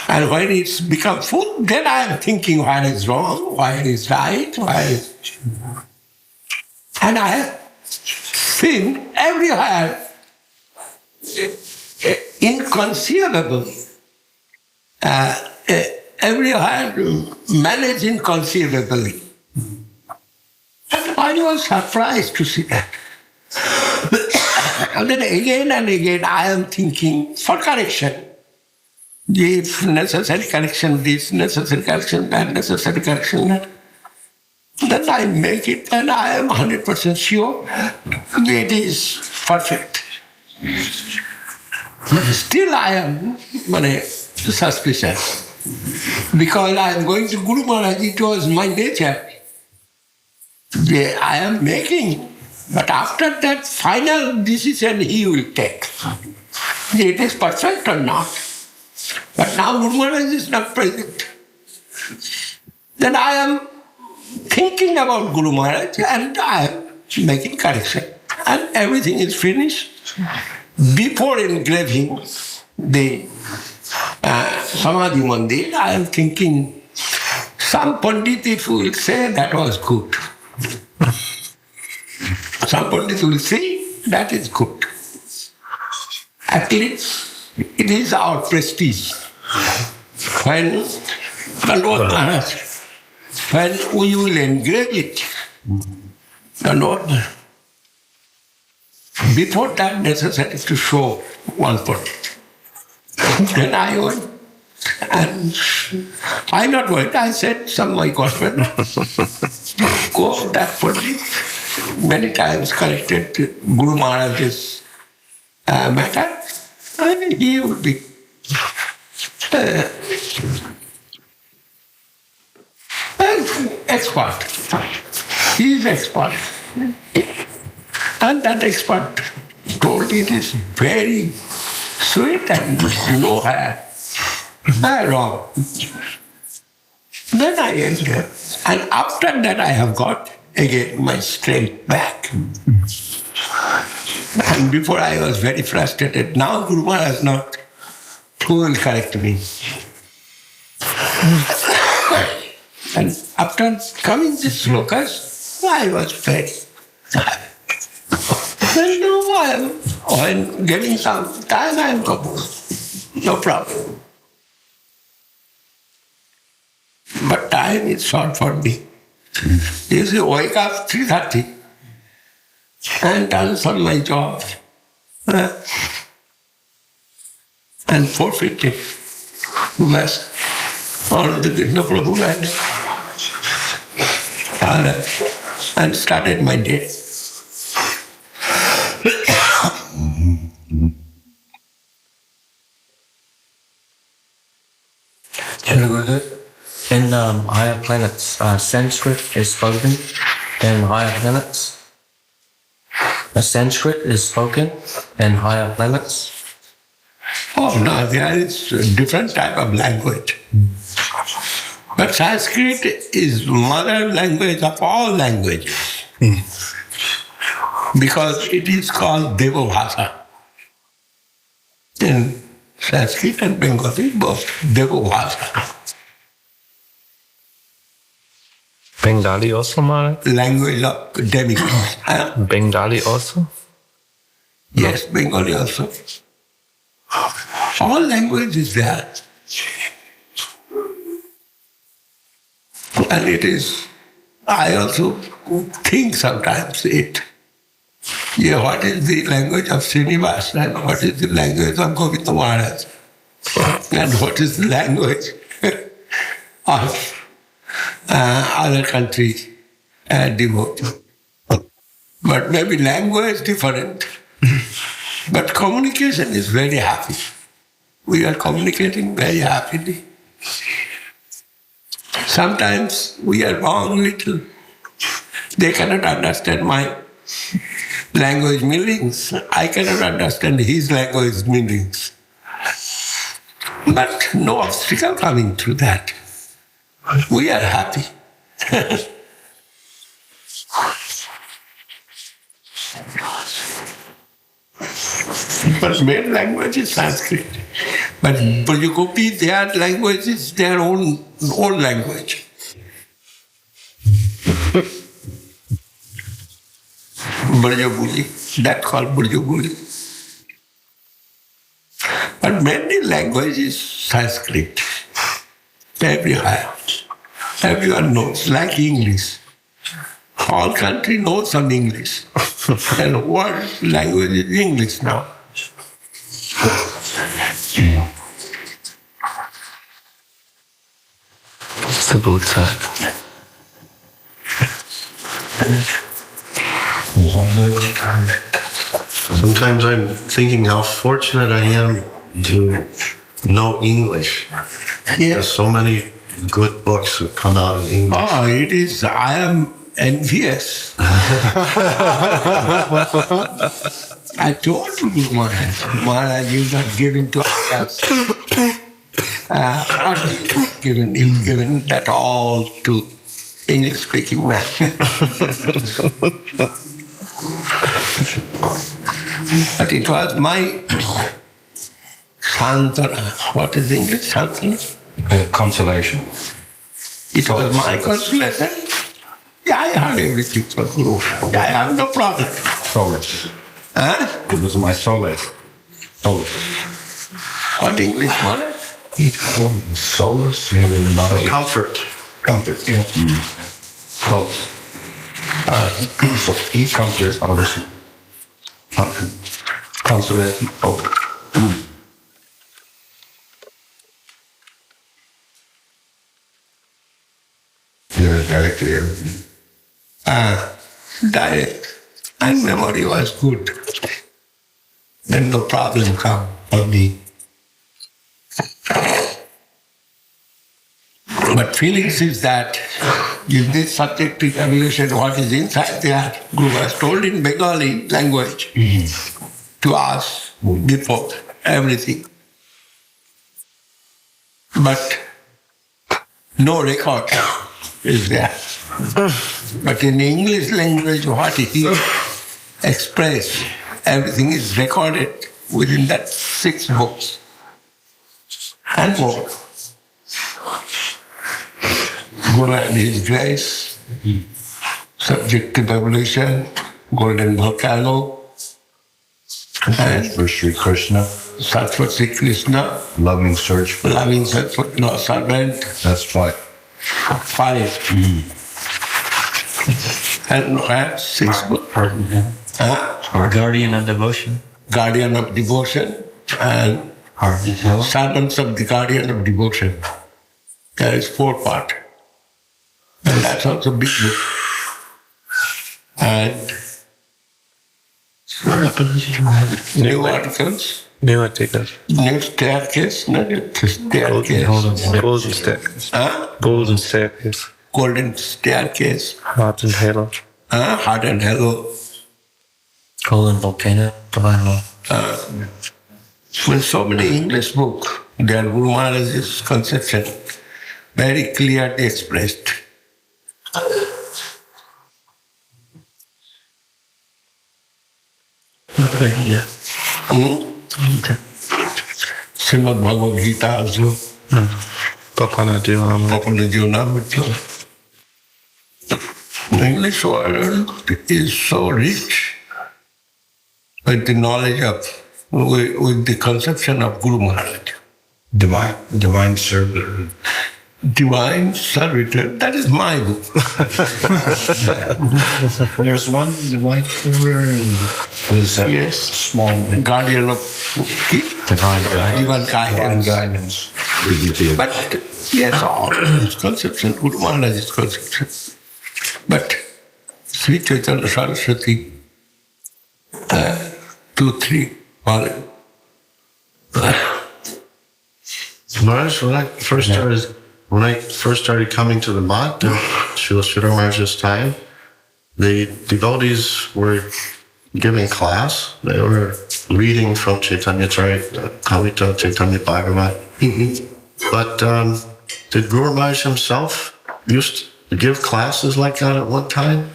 And when it's become full, then I am thinking what is wrong, why it is right, why is... And I have seen everywhere inconceivable, everywhere managed inconceivably. And I was surprised to see that. And then again and again I am thinking for correction. If necessary correction, this necessary correction, that necessary correction, that. Then I make it and I am 100% sure it is perfect. Still I am suspicious. Because I am going to Guru Maharaj, it was my nature. I am making, but after that final decision he will take. It is perfect or not. But now Guru Maharaj is not present. Then I am thinking about Guru Maharaj and I am making correction. And everything is finished. Before engraving the Samadhi Mandir, I am thinking some Pandit will say that was good. Some Pandit will say that is good. At least it is our prestige. When the Lord Maharaj, when we will engrave it, the Lord, before that necessary to show one Pandit. Then I went, and I not went, I said some my Godman, go that Pandit, many times corrected Guru Maharaj's matter, and he would be expert. He is expert. And that expert told it is very sweet and no hair. Wrong. Then I entered. And after that I have got again my strength back. And before I was very frustrated. Now Guru Maharaj has not will correct me. And after coming this slokas, I was very happy. Then no, when getting some time, I am composed. No problem. But time is short for me. You see, wake up 3:30 and done some my job. And 4:50, Mass on the Krishna Prabhu and started my day. Srila Gurudev, in higher planets, Sanskrit is spoken in higher planets. Sanskrit is spoken in higher planets. Oh, no, there is a different type of language. But Sanskrit is mother language of all languages. Because it is called Deva-Bhasha. In Sanskrit and Bengali, both Deva-Bhasha. Bengali also, Maharaj? Language of demigods. Bengali also? Yes, Bengali also. All language is there. And it is, I also think sometimes what is the language of Srinivas and what is the language of Govinda Maharaj and what is the language of other countries devotees. But maybe language is different. But communication is very happy. We are communicating very happily. Sometimes we are wrong little. They cannot understand my language meanings. I cannot understand his language meanings. But no obstacle coming through that. We are happy. But main language is Sanskrit. But Brajagopi, their language is their own language. Brajabuli, that's called Brajabuli. But many languages is Sanskrit. Everyone knows, like English. All country knows some English. And what language is English now? It's the Buddha. Sometimes I'm thinking how fortunate I am to know English. There's so many good books that come out in English. Oh, it is. I am envious. I told you, Maharaj, you not given to us. Not given, you've given that all to English-speaking man. But it was my Santana. What is English? Santana? Consolation. It was my consolation. Yeah, I heard everything from Guru. I have no problem. Solace. Huh? It was my solace. Solace. What English, Maharaj? Solace. Comfort. Comfort. Yeah. Solace. Comfort. Solace. Consolation. You're very clear. Direct. And memory was good. Then no problem come for me. But feelings is that in this subjective evolution, what is inside there, Guru was told in Bengali language to us before everything. But no record is there. But in English language, what he expressed, everything is recorded within that 6 books and more. Guru and His Grace, Subjective Evolution, Golden Volcano, and For Sri Krishna. Sattva Sri Krishna, Loving search for. Loving Sattva, no servant, That's 5. 5. And 6 books. Our guardian of devotion. Guardian of Devotion and Servants of the Guardian of Devotion. There is 4 parts. And that's also big book. And new articles, New article. new staircase, not staircase. Golden staircase. Huh? Golden staircase. Golden staircase. Heart and halo. Heart and Hello. Golden volcano. Divine law. With so many English books, their Guru Maharaj's conception very clearly expressed. Srimad Bhagavad Gita also. Papana Jivanam. Popular Jivnamrita. The English world is so rich with the knowledge of, with the conception of Guru Maharaj. Divine servitor. Divine Servitor, that is my book. There's one divine servitor. Is that Yes. small Guardian of Divine guidance. Divine divine Guidance. guidance? But yes, all his conception, Guru Maharaj's conception. But Sri Chaitanya Saraswati, 2, 3, volume. Maharaj, when I first started coming to the Math, Srila Maharaj's time, the devotees were giving class. They were reading from Chaitanya Kalita, Chaitanya Bhagavat. But did Guru Maharaj himself used to give classes like that at one time?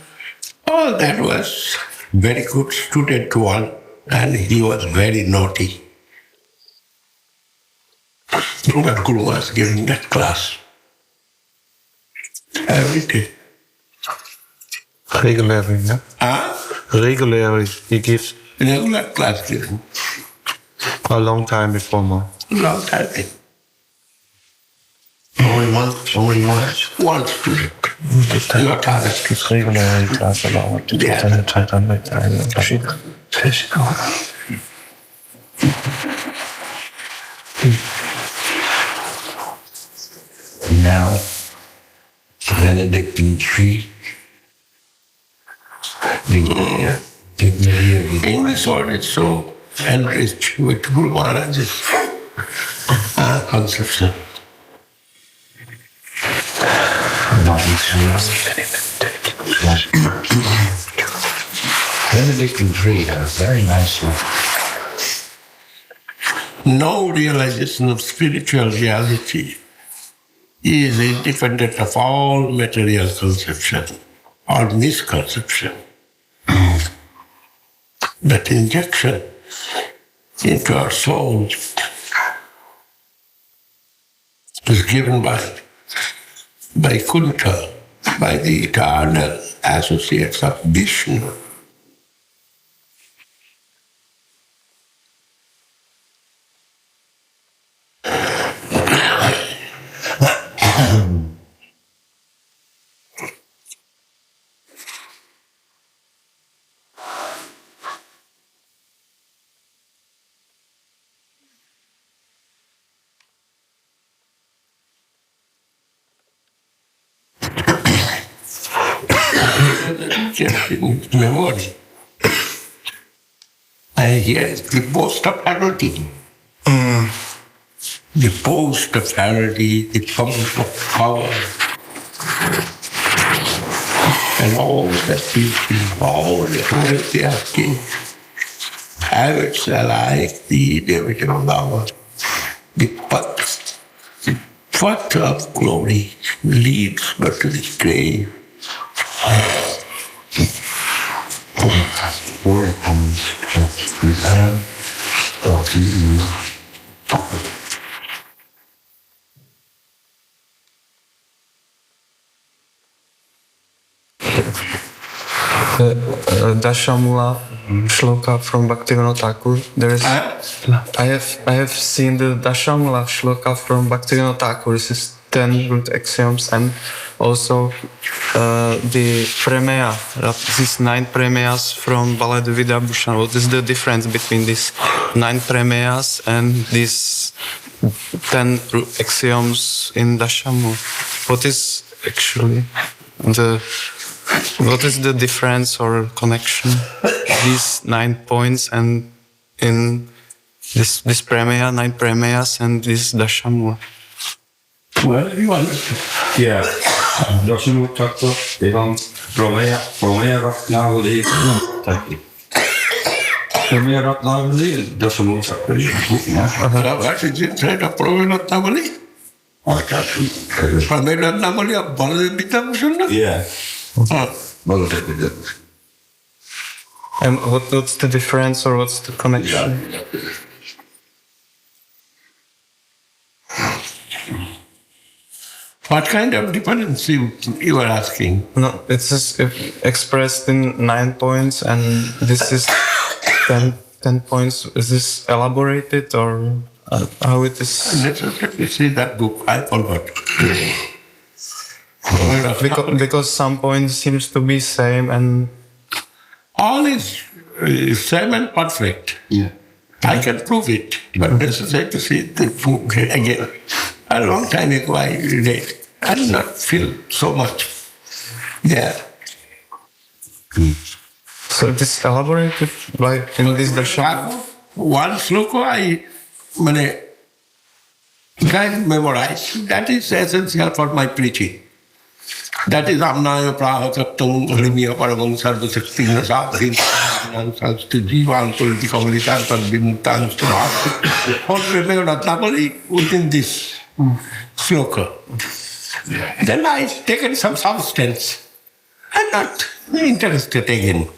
Oh, that was very good student one, and he was very naughty. But Guru was giving that class every day. Regularly, yeah? Regularly, he gives regular class given. a long time before more. Long time. Only once. Once to not others. Regularly class about Now, Benedictine tree. The dignity of the English word is so enriched with Guru Maharaj's conception. Benedictine tree has very nice one. No realization of spiritual reality is independent of all material conception or misconception. That injection into our souls is given by Kunta, by the eternal associates of Vishnu. Just in memory. And here is the boast of parody. The boast of parody, the pomp of power, and all that beauty, all the hierarchy, habits alike, the division power, the path of glory leads but to the grave. Dashamula shloka from Bhaktivinoda Thakur. There is, I have seen the Dashamula shloka from Bhaktivinoda Thakur. This is 10 good axioms, and also the premeya. These 9 premeyas from Baladu Vidyabhushan. What is the difference between these 9 premeyas and these 10 axioms in Dashamula? What is actually what is the difference or connection? These 9 points and in this premeya, 9 premeyas and this Dashamula. Well, you understand. Yeah. Dashamula Tattva, Evam Promeya Ratnavali. Thank you. Promeya Ratnavali, Dashamula Tattva. What is it said of Promeya Ratnavali? Promeya Ratnavali of Baladu Vidyabhushan? Yeah. And what's the difference or what's the connection? What kind of difference you are asking? No, it's just expressed in 9 points, and this is 10 points. Is this elaborated or how it is? Let me see that book. I forgot. Because some points seems to be same and all is same and perfect. Yeah. I can prove it, but necessary to see the book again. A long time ago I read. I did not feel so much there. so it is elaborated by in this darshan. One sloka I memorized. That is essential for my preaching. That is Amnaya Prahakaptung Limia Paramang Sarvasakti Nasabhin Sanstu Jivan Politikamalitan Padvimutan Stunat. All prepared Ratnavali within this sloka. Then I taken some substance. I'm not interested again.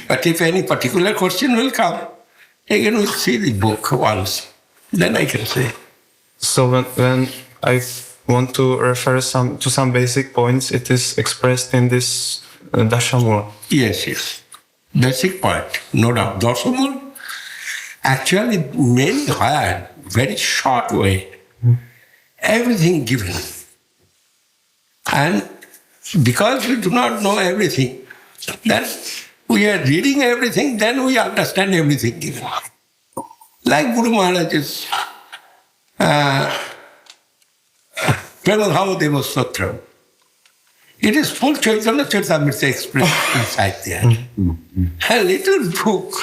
But if any particular question will come, again we'll see the book once. Then I can say. So when I want to refer to some basic points, it is expressed in this Dashamula. Yes, yes. Basic point, no doubt. Dasamul, actually, many hired, very short way, everything given. And because we do not know everything, then we are reading everything, then we understand everything given. Like Guru Maharaj's Prabodhamodeva Sutra. It is full Chaitanya Charitamrita expressed inside there. A little book.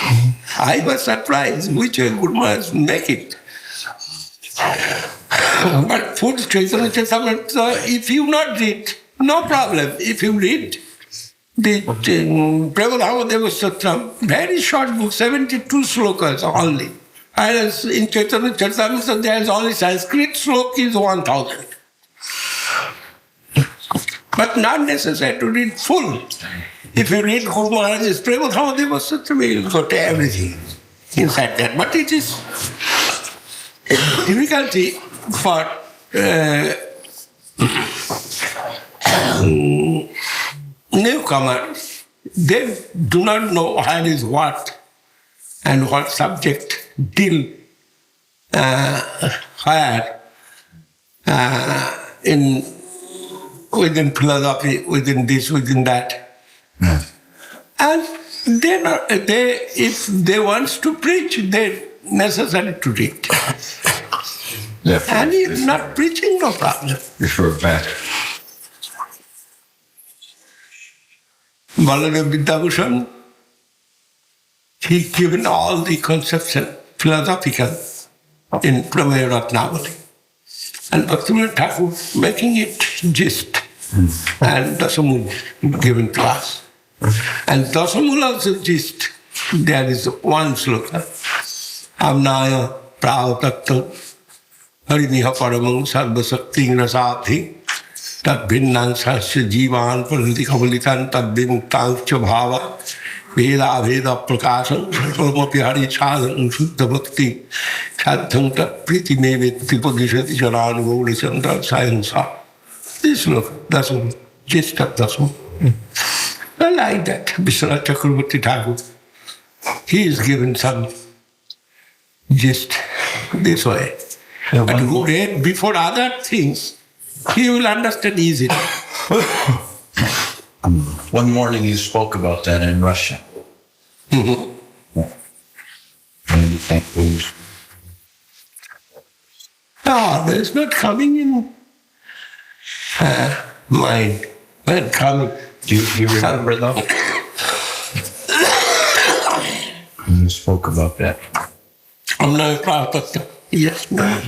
I was surprised which way Guru Maharaj make it. But full Chaitanya Charitamrita, if you not read, no problem. If you read the Prabodhamodeva Sutra, very short book, 72 slokas only. And in Chaitanya Charitamrita, there is only Sanskrit sloka is 1,000. But not necessary to read full. If you read Guru Maharaj's Prabodhamodeva Sutra, you will go to everything inside that. But it is a difficulty for newcomers. They do not know where is what and what subject till where within philosophy, within this, within that. And if they want to preach, they're necessary to read. And if not preaching, no problem. Before that. Baladev Vidyabhushan, he given all the conception, philosophical, in Pramaya Ratnavali. And Bhakti Thakur making it gist. And Dasamul given to us. And Dasamul also gist. There is one sloka. Amnaya Pravatattam Hariniha Paramang Sarvasakti Rasabhi Tad Bhinnang Sasya Jivan Pratikavalitan Tad Bhintang Chabhava Veda Veda Prakasam Pramapi Hari Chadam Shuddha Bhakti Sadham Tat Priti Nevetti Padishati Jaran Gauri Chandra Sayansa. This look, Dasam, gist of Dasam. I like that. Vishwanath Chakravarti Thakur, he is given some gist this way. But who read before other things, he will understand easily. One morning you spoke about that in Russia. Mm-hmm. What do you think? There is not coming in mind. When coming. Do you remember though? You spoke about that. Yes, no.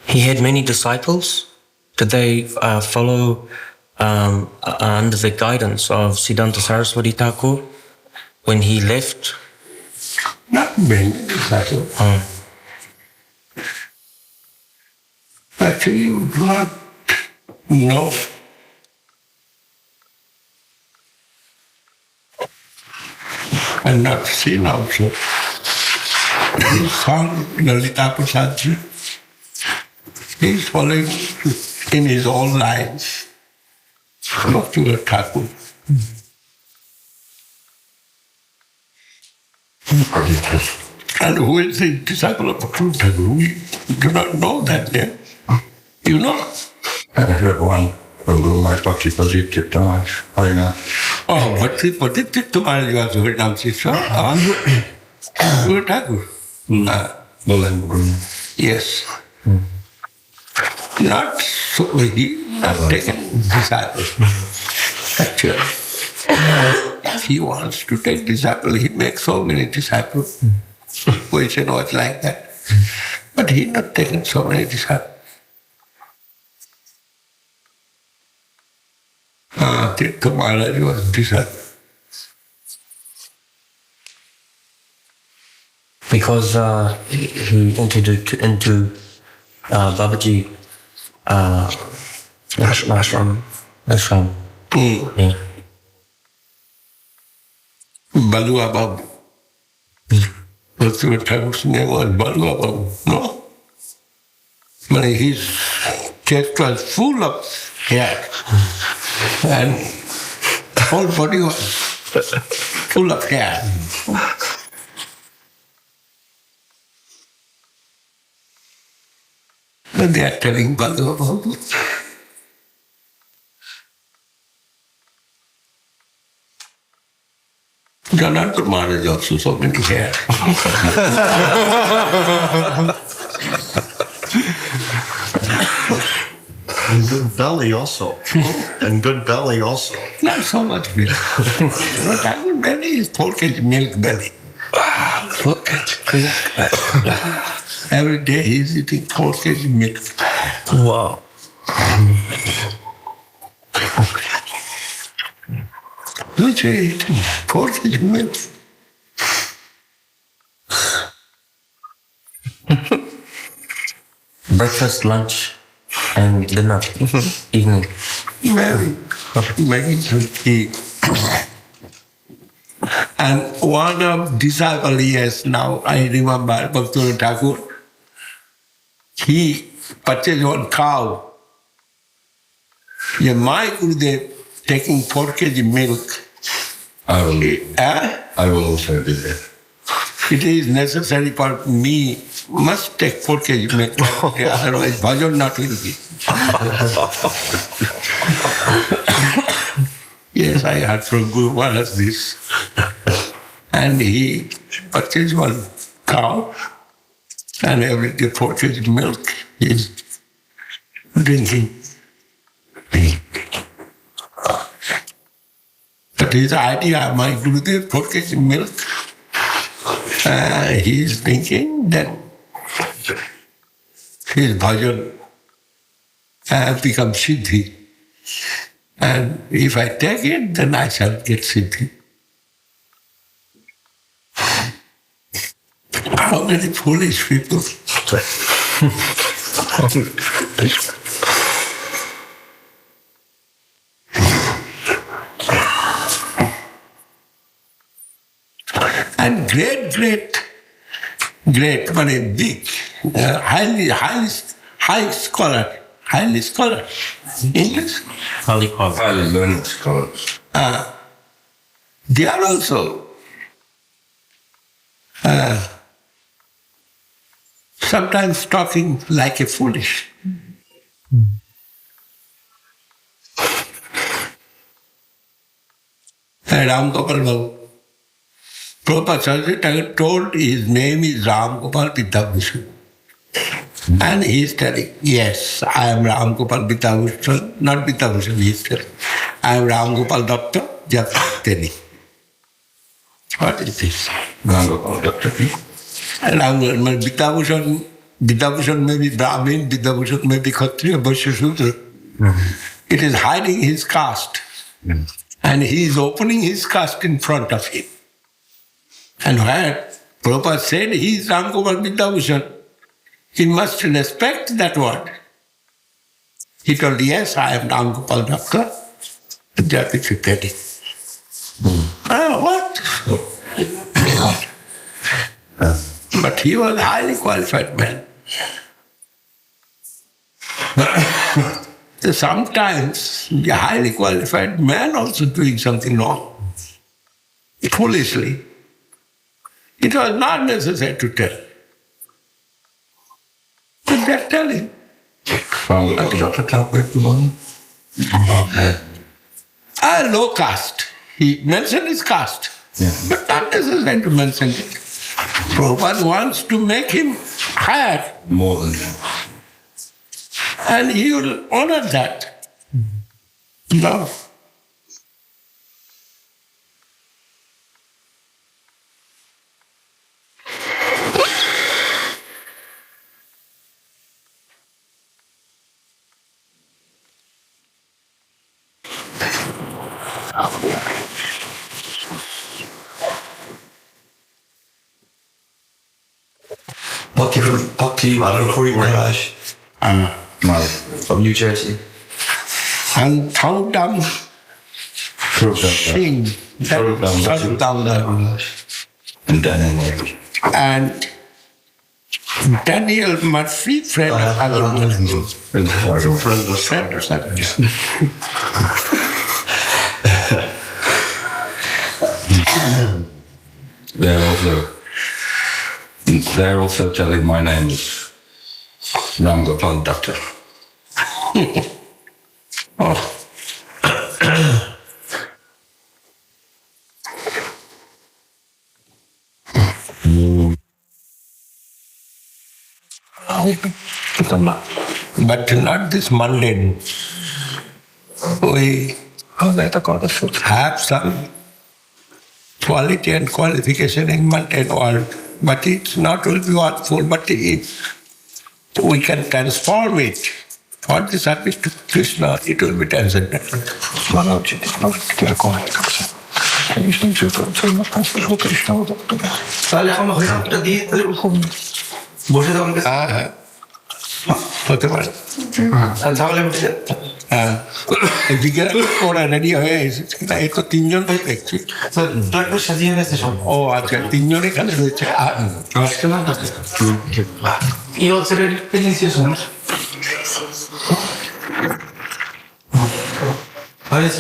He had many disciples. Did they follow under the guidance of Siddhanta Saraswati Thakur when he left? Not many disciples. Actually, you do not know. And not seen also. His son, Lalita Prasadji, he is following in his own lines Bhakti Thakur. And who is the disciple of Bhakti Thakur? We do not know that name. You know? I heard one from my Bhakti Padit Maharaj. Oh, Bhakti Padit Maharaj was Harinam Siswa. Guru Thakur. Yes. Not so he not taken disciples. Actually, if he wants to take disciples, he makes so many disciples. Position was like that. But he not taken so many disciples. Tirtha Maharaj was disciple. Because he entered into Babaji ashram. Yeah. Balua Babu. Bhakti Thakur's name was Balua Babu. No? But his chest was full of hair. And whole body was full of hair. But they are telling Balua Babu. Janata Maharaj also so many hair. And good belly also. And good belly also. Not so much milk. What I mean, belly is 4 kg milk belly. 4 kg. Every day he is eating 4 kg milk. Wow. Which way eating 4 kg milk? Breakfast, lunch, and dinner, evening. Very healthy. And one of disciples, yes, now I remember Bhakti Thakur, he purchased one cow. Yeah, my Gurudev taking 4 kg milk. I will also do that. It is necessary for me, must take 4 kg milk, otherwise bhajan not will be. Yes, I heard from Guru Maharaj this. And he purchased one cow, and every day 4 kg milk he is drinking. But his idea, my Gurudev, 4 kg milk, he is thinking that his bhajan becomes siddhi. And if I take it, then I shall get siddhi. How many foolish people. And great, but a big, highly scholar, English. Highly learned scholars. They are also sometimes talking like a foolish. Ram Gopal Babu. Prabhupada told his name is Ram Gopal Vidyabhushan. And he is telling, yes, I am Ram Gopal Vidyabhushan, not Vidyabhushan, he is telling. I am Ram Gopal Datta Jatini. What is this? Ram Gopal Datta. Vidyabhushan may be Brahmin, Vidyabhushan may be Kshatriya, Vaishya Shudra. It is hiding his caste. And he is opening his caste in front of him. And where Prabhupada said he is Ram Gopal Vidyabhushan, he must respect that word. He told, yes, I am Ram Gopal Datta, Jatini. What? But he was a highly qualified man. So sometimes the highly qualified man also doing something wrong, foolishly. It was not necessary to tell. But they're telling. Low caste. He mentioned his caste, but not necessary to mention it. Prabhupada wants to make him higher. More than that. And he will honor that. No. Bhakti Maharaj From New Jersey. And Thangdam Singh. And Daniel Murphy, friend They're also telling my name is Ramgopal Doctor. Oh. But not this mundane. We have some quality and qualification in mundane world, but it's not will be helpful, but we can transform it. For the service to Krishna, it will be transcendental. হতে পারে ওরা ready হয়ে এসেছে না, এই তো তিনজনই দেখছি। ও আচ্ছা, তিনজন এখানে রয়েছে।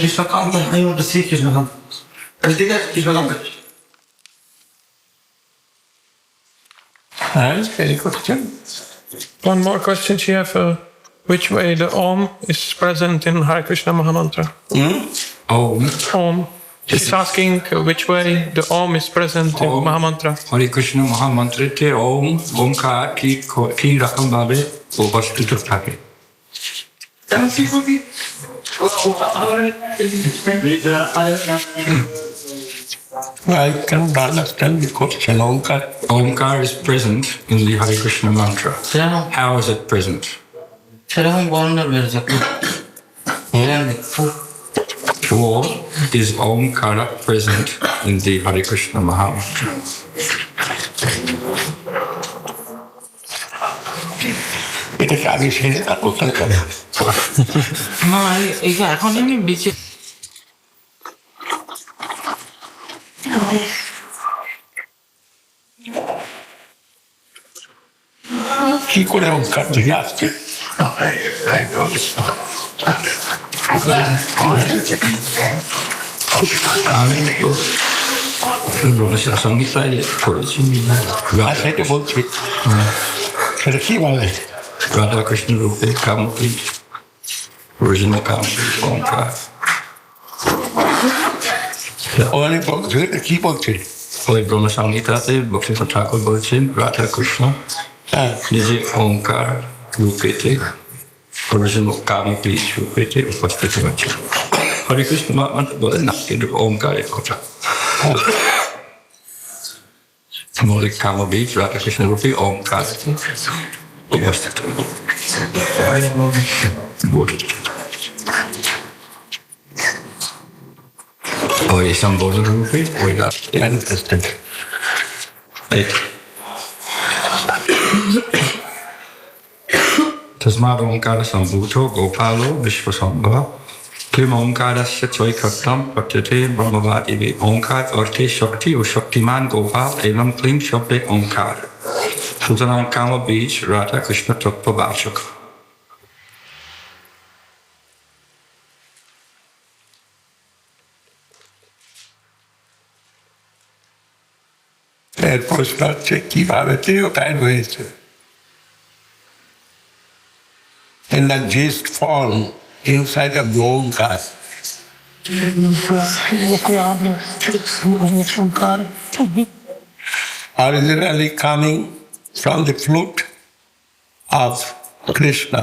Krishna Kanta, I want to see Krishna Kanta. Krishna Kanta. Any question? One more question she have. Which way the Om is present in Hare Krishna Mahamantra? Om. She's asking which way the Om is present in Mahamantra. Hare Krishna Mahamantra te Om Omkar ki rakam bhabe upasthit thake. I can't understand the question. Omkar is present in the Hare Krishna mantra. How is it present? Or is Omkara present in the Hare Krishna Mahamantra? এটাকে আগে সেরে তারপর ওখানে করে। এখন এমনি বিচে কি করে ওখান থেকে আসছে? সংগীতায় করেছি সেটা বলছি, সেটা কি বলে? Radha Krishna Rupe Kampi, original Kampi, Omkar. অনেক বলছে, এটা কি বলছে? ওই ব্রহ্ম সংগীতাতে বক্তৃ ঠাকুর বলছেন রাধা কৃষ্ণ নিজে ওঙ্কার রূপেতে original Kampi রূপেতে উপস্থিত হয়েছে। হরে কৃষ্ণ মহামন্ত্র বলেন না, কিন্তু ওঙ্কারের কথা মৌলিক কামবীজ রাধা কৃষ্ণ রূপে ওঙ্কার উপস্থিত ওই সম্বোধন রূপে ওই ম্যানিফেস্টেড। तस्माद् ओंकार सम्भूतो गोपालो विश्वसंभव किम ओंकारस्य चैकट्टं पठ्यते ब्रह्मवादिवे। ओंकार अर्थे शक्ति और शक्तिमान गोपाल एवं क्लीं शब्दे ओंकार। সুতরাং কাম বীজ রাধা কৃষ্ণ তত্ত্ববাচক। এর প্রশ্ন হচ্ছে কিভাবে তেরোটায় রয়েছে in the gist form inside of the Omkar. Originally coming from the flute of Krishna.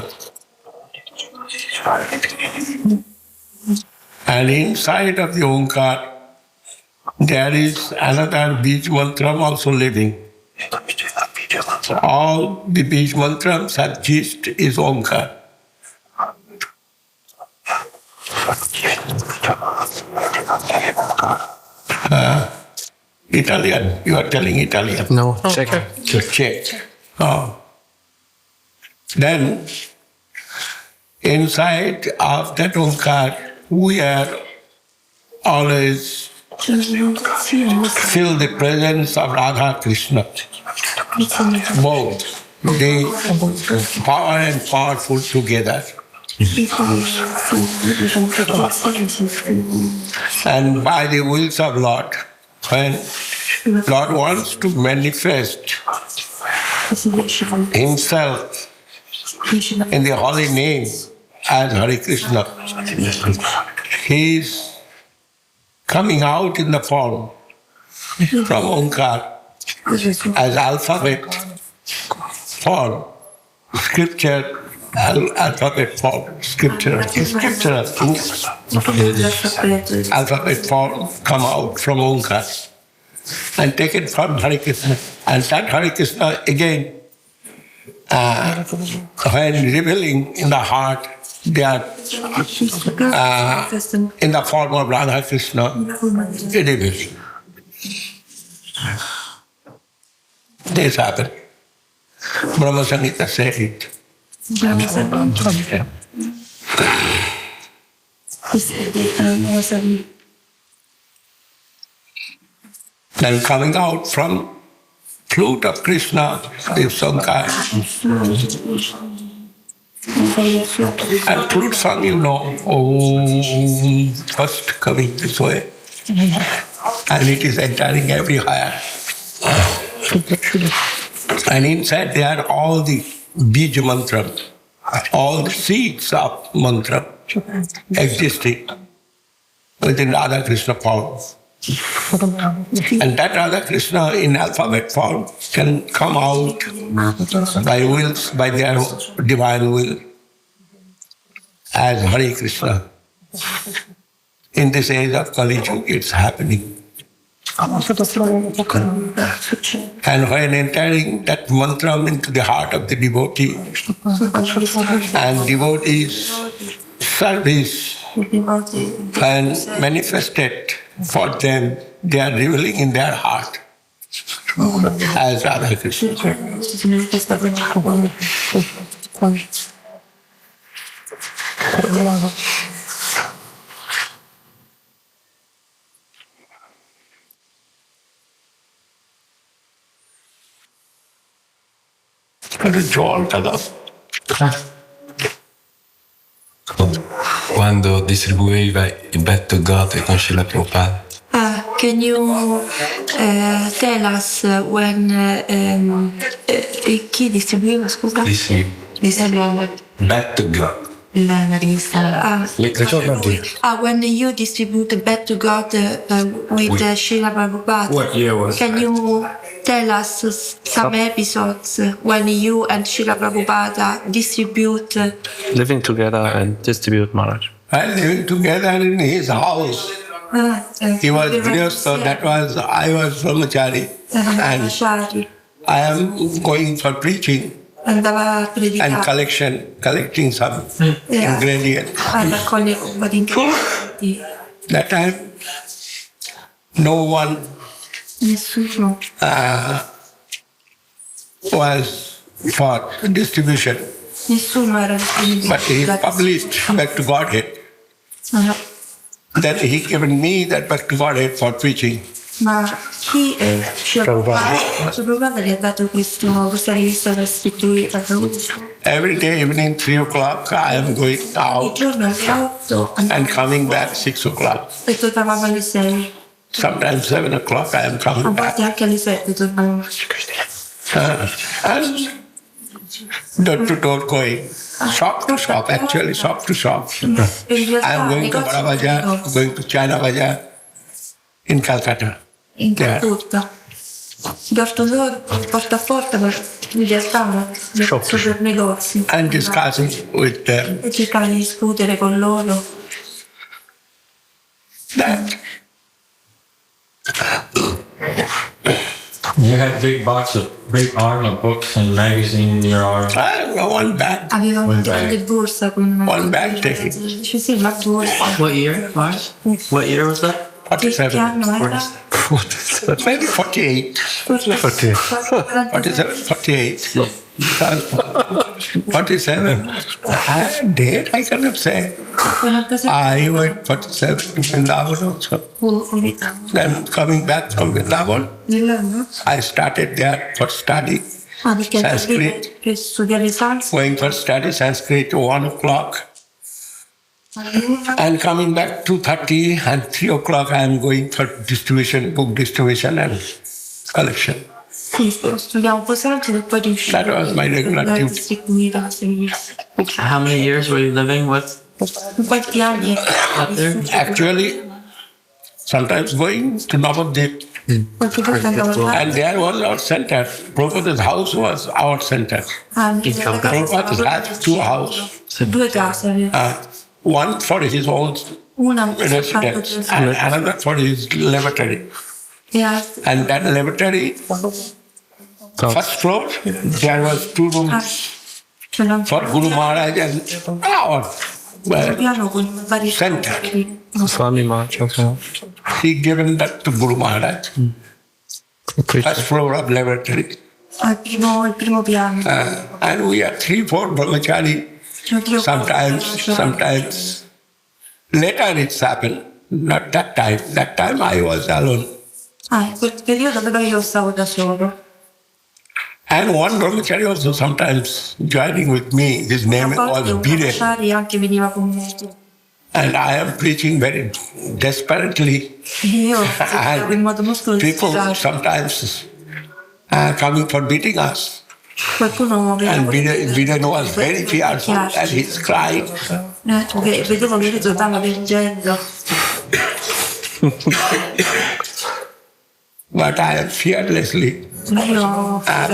And inside of the Omkar, there is another Bij Mantram also living. All the Bij Mantrams are gist is Omkar. Italian, you are telling Italian. No, Czech. Czech. Oh. Then, inside of that Omkar, we are always feel the presence of Radha Krishna. Both, they power and powerful together. And by the wills of Lord, when Lord wants to manifest Himself in the holy name as Hare Krishna, He is coming out in the form from Omkar as alphabet form, scripture, alphabet form, scripture, alphabet form come out from Omkar and take it from Hare Krishna. And that Hare Krishna again, when revealing in the heart, they are in the form of Radha Krishna revealing. This happened. Brahma Samhita said it. Then coming out from flute of Krishna, the Sankar. And flute song, you know, Om, first coming this way. And it is entering everywhere. And inside there are all the Bija mantra, all the seeds of mantra existing within Radha Krishna form. And that Radha Krishna in alphabet form can come out by wills, by their divine will, as Hare Krishna. In this age of Kali Yuga, it's happening. And when entering that mantra into the heart of the devotee, and devotees' service, when manifested for them, they are revealing in their heart as Radha Krishna. Quando distribuiva il Back to God con Srila Prabhupada. Can you tell us when chi distribuiva, scusa? Distribuiva. Back to God. When you distributed Back to God with Srila Prabhupada, What year was can that? you tell us some episodes when you and Srila Prabhupada distribute? Living together and distribute Maharaj. While living together in his house, he was Grihastha, that was, I was Brahmachari, and I am going for preaching and collecting some ingredients. That time, no one was for distribution, but he published Back to Godhead. Then he given me that Back to Godhead for preaching. Ma chi Prabhupada gli ha dato questa rivista per istituire la Every day evening 3 o'clock I am going out giorno alle 8 and coming back 6 o'clock. e tornavamo alle 6. Sometimes 7 o'clock I am coming A back. volte anche alle 7 tornavamo. And door to door going, shop to shop, actually shop to shop. I am going to Bada Bazaar, going to China Bazaar in Calcutta. In Calcutta. Door to door, porta a porta, per in realtà super negozi. And discussing with them. E cercare di discutere con loro. That. You had big arm of books and magazines in your arm. I have one bag. Aveva una grande borsa con One bag taking. Sì, una borsa. What year, Mars? What year was that? 47. Che anno era? Maybe 48. 40. 47, 48. 47. Date, I cannot say. I went 47 in Vrindavan also. Then coming back from Vrindavan, I started there for study Sanskrit. Che studiare Sanskrit. Going for study Sanskrit 1 o'clock. And coming back 2:30 and 3 o'clock, I am going for distribution, book distribution and collection. Studiamo un po' Sanskrit e poi riusciamo. That was my regular duty. Distribuire la servizio. How many years were you living with? Quanti anni? Actually, sometimes going to Nabadwip. Qualche volta andavo là. And there was our center. Prabhupada's house was our center. Prabhupada had 2 houses. 2 case. One for his own Una residence and another for his lavatory. And that lavatory, first floor, there was 2 rooms for Guru Maharaj and our center. Swami Maharaj, okay. He given that to Guru Maharaj. First floor of lavatory. Il primo piano. And we are 3-4 brahmachari. Sometimes later it's happened. Not that time. That time I was alone. In quel periodo però io stavo da solo. And one brahmachari also sometimes joining with me. His name was Bire. Anche veniva con me. And I am preaching very desperately. Io in modo molto People sometimes coming for beating us. And Bire was very fearful and he's crying. Vedevo che risultava piangendo. But I am fearlessly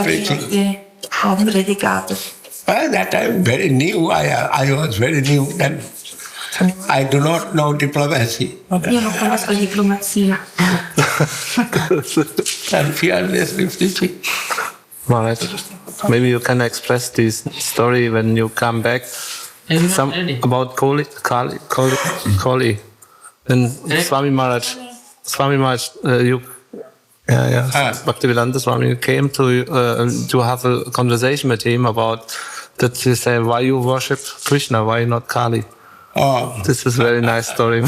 preaching. Ho predicato. Well, that time very new. I was very new then. I do not know diplomacy. Io non conosco diplomazia. And fearlessly preaching. Right. Maybe you can express this story when you come back. About Koli. Then Swami Maharaj, Bhaktivedanta Swami came to have a conversation with him about that. You say, why you worship Krishna, why not Kali? Oh, this is a very nice story.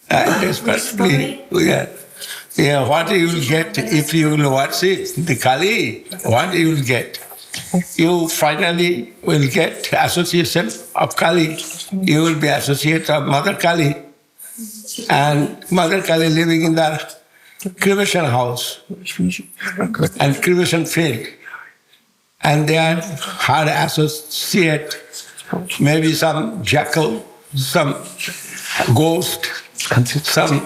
And especially, what you will get if you will worship the Kali? What you will get? You finally will get association of Kali. You will be associate of Mother Kali. And Mother Kali living in the cremation house and cremation field. And they are her associate, maybe some jackal, some ghost, some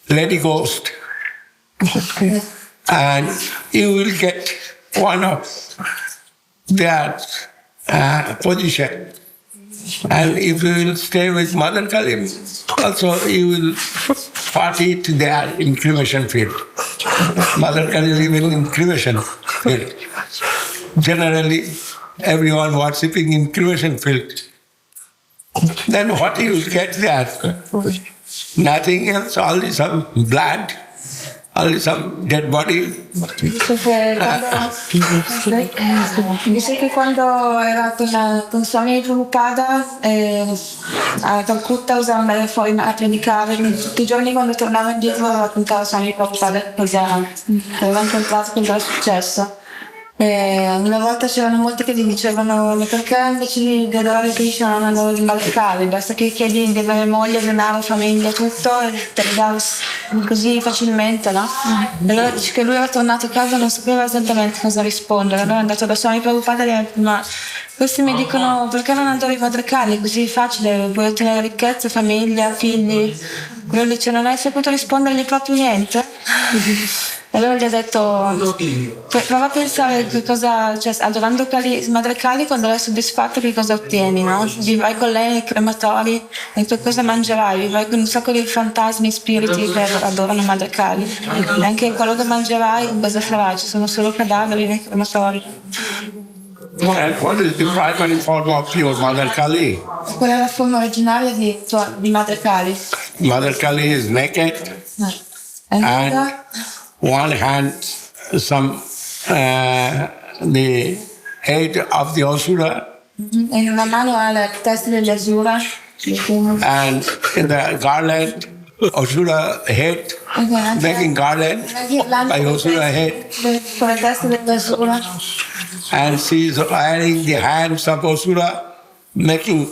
lady ghost. And you will get one of their position. And if you will stay with Mother Kali, also you will party there in cremation field. Mother Kali living in cremation field. Generally, everyone worshipping in cremation field. Then what you will get there? Nothing else, only some blood, only some dead body. Dice che quando era con Swami Prabhupada a Calcutta usava andare fuori a predicare, tutti i giorni quando tornava indietro raccontava Swami Prabhupada cosa aveva incontrato, cosa era successo. Una volta c'erano molti che gli dicevano: ma perché invece di adorare Krishna non adori Mother Kali? Basta che chiedi di avere moglie, denaro, famiglia, tutto, e te li dà così facilmente, no? E allora dice che lui era tornato a casa e non sapeva esattamente cosa rispondere. Allora è andato da Swami Prabhupada e gli ha detto: ma questi mi dicono perché non adori Mother Kali? È così facile, puoi ottenere ricchezza, famiglia, figli. Lui dice: non hai saputo rispondergli proprio niente? E allora gli ha detto: prova a pensare che cosa, cioè, adorando Mother Kali, quando sei soddisfatto, che cosa ottieni, no? Vai con lei nei crematori e che cosa mangerai? Vai con un sacco di fantasmi, spiriti che adorano Mother Kali. E anche quello che mangerai, cosa farai? Ci sono solo cadaveri nei crematori. And what is the primary form of your Mother Kali? Qual è la forma originaria di Madre Kali? Mother Kali is naked, and one hand the head of the Asura, In una mano ha la testa degli Asura. and in the garland, Asura head, making garland by Asura head. Con la testa degli Asura. And she is wearing the hands of Asura, making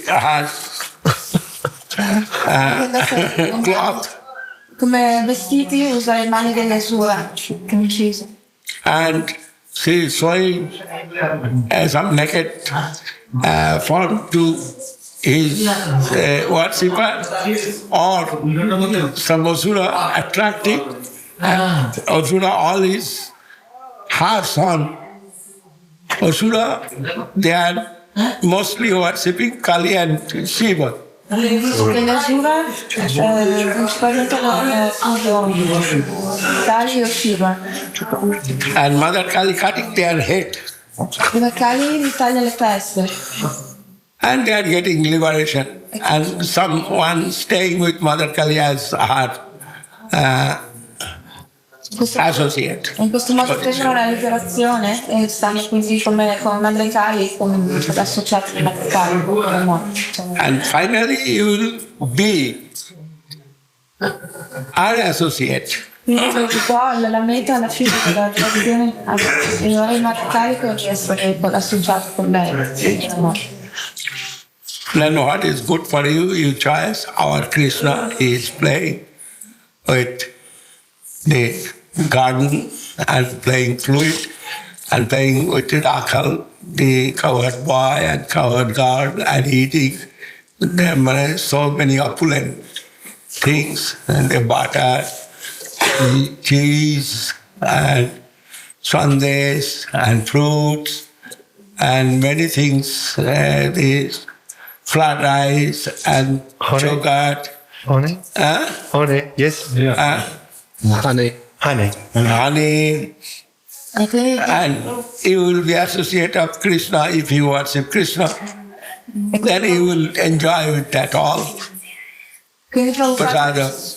her cloth. Come vestiti usa le mani degli Asura. And she is showing some naked form to his worshipper or some Asura attracting. And Asura, all his hearts on Asura, they are mostly worshipping Kali and Shiva. Degli Asura principalmente Kali o Shiva. And Mother Kali cutting their head. Come Kali gli taglia le teste. And they are getting liberation. And someone staying with Mother Kali as her associate. In questo modo prendono la liberazione e stanno quindi come Madre Kali, come associati di Madre Kali. And finally you will be our associate. Quindi poi la meta alla fine della relazione è Madre Kali di essere associato con lei. Then what is good for you, you choose. Our Krishna is playing with the garden and playing flute and playing with the rakal, the covered boy and covered guard, and eating so many opulent things, and the butter, the cheese, and sundaes, and fruits, and many things, the flat rice, and yogurt. Honey? Honey, yes. Honey. And you will be associate of Krishna if you worship Krishna. Then you will enjoy with that all. Quindi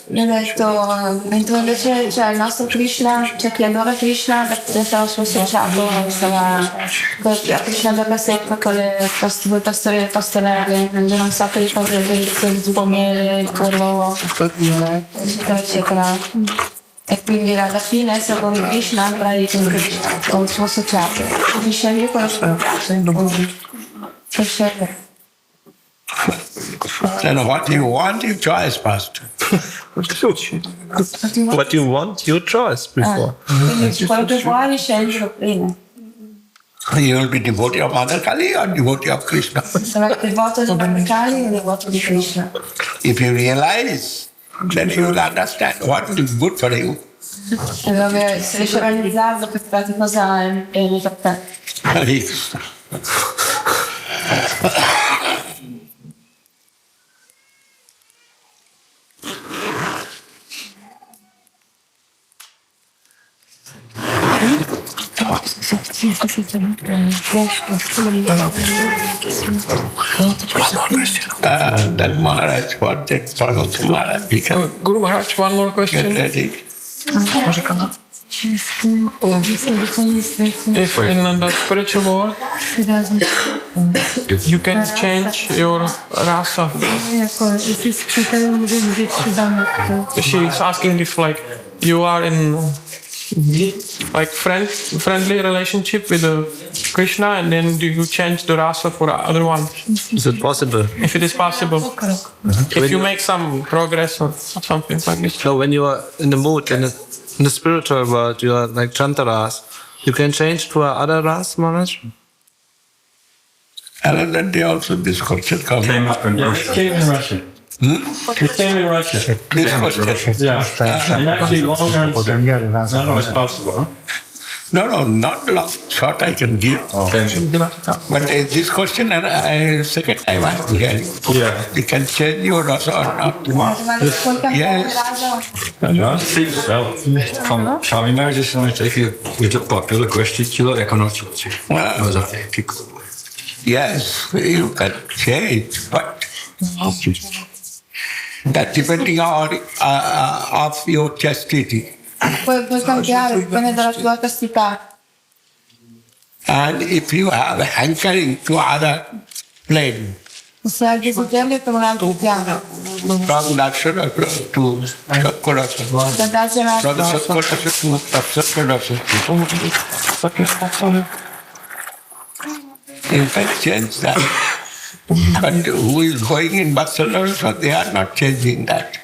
mi ha detto, mentre invece c'è il nostro Krishna, c'è chi adora Krishna, perché sarà il suo associato, a Krishna deve sempre con le pastorelle, prendere un sacco di cose, il zuccomiele, il pollo, eccetera, eccetera. E quindi alla fine se con Krishna avrai con il suo associato. Quindi scegli quello che piace. Per scegliere. Then what you want, you choice first. What you want, you choice before. Quindi quello che vuoi, sceglilo prima. You will be devotee of Mother Kali or devotee of Krishna. Sarai devoto di Madre Kali o devoto di Krishna. If you realize, then you will understand what is good for you. E dove se riesci a realizzarlo, capirete cosa è bene per te. Hare Krishna. That Maharaj, what that struggle to Maharaj become. Guru Maharaj, one more question. Get ready. If in the spiritual world you can change your rasa. She's asking if like you are in like friendly relationship with Krishna and then do you change the rasa for other one? Is it possible? If it is possible. If you make some progress or something like this. So when you are in the mood, in the spiritual world, you are like Chantaras, you can change to other ras, Maharaj? And that day also this question comes. Came up in Russia. Came in Russia. It came in Russia. This question. Yeah. And actually long answer. None of it's possible. No, not long. Short I can give. But this question, second time I am hearing. Yeah. You can change your rasa or not. Yes. From Swami Maharaj, if you with a popular question, I cannot choose. Yes, you can change, but that depending on of your chastity. Puoi cambiare, dipende dalla tua castità. And if you have hankering to other plane, Se hai desiderio per un altro piano, from Dakshara to Shakkarasa, da Dajjana from Shakkarasa to Tapsakarasa, you can change that. But who is going in Vatsalarasa, they are not changing that.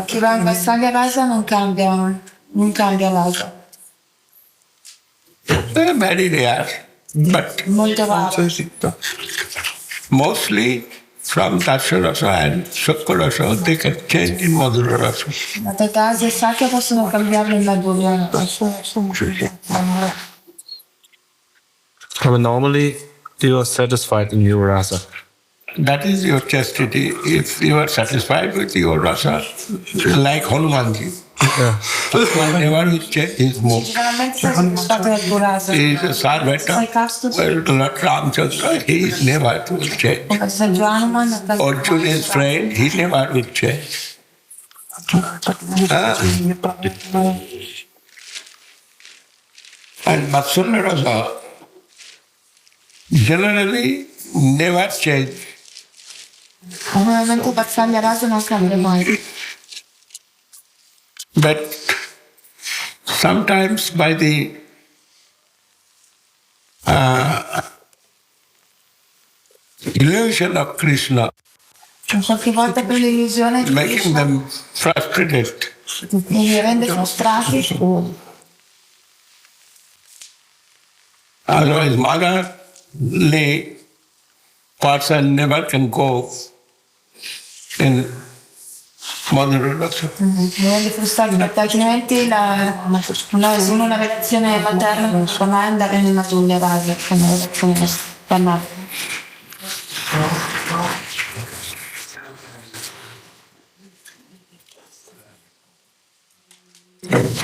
chi va in Vassagya Rasa non cambia l'altro. They are very rare, but Molto raro. mostly from Daksharasa and Shakkarasa, they can change in Madhurarasa. Da Dajjana e Sakya possono cambiarlo in Madhurya. But normally, you are satisfied in your rasa. That is your chastity. If you are satisfied with your rasa, like Hanumanji, never will change his mood. Generalmente sei soddisfatto del tuo rasa. He is a Sarvata, well, Lord Ramchandra, he is never will change. Se Hanuman Arjuna is friend, he never will change. And Vatsala rasa generally never change. Normalmente Vatsagya Rasa non cambia mai. But sometimes by the illusion of Krishna, Qualche volta per l'illusione di making Krishna them frustrated, li rende frustrati. otherwise motherly person never can go in Madhurarasa. Mi rende frustrati perché altrimenti una relazione materna non può mai andare in Madhurya Rasa, che è una relazione spannata.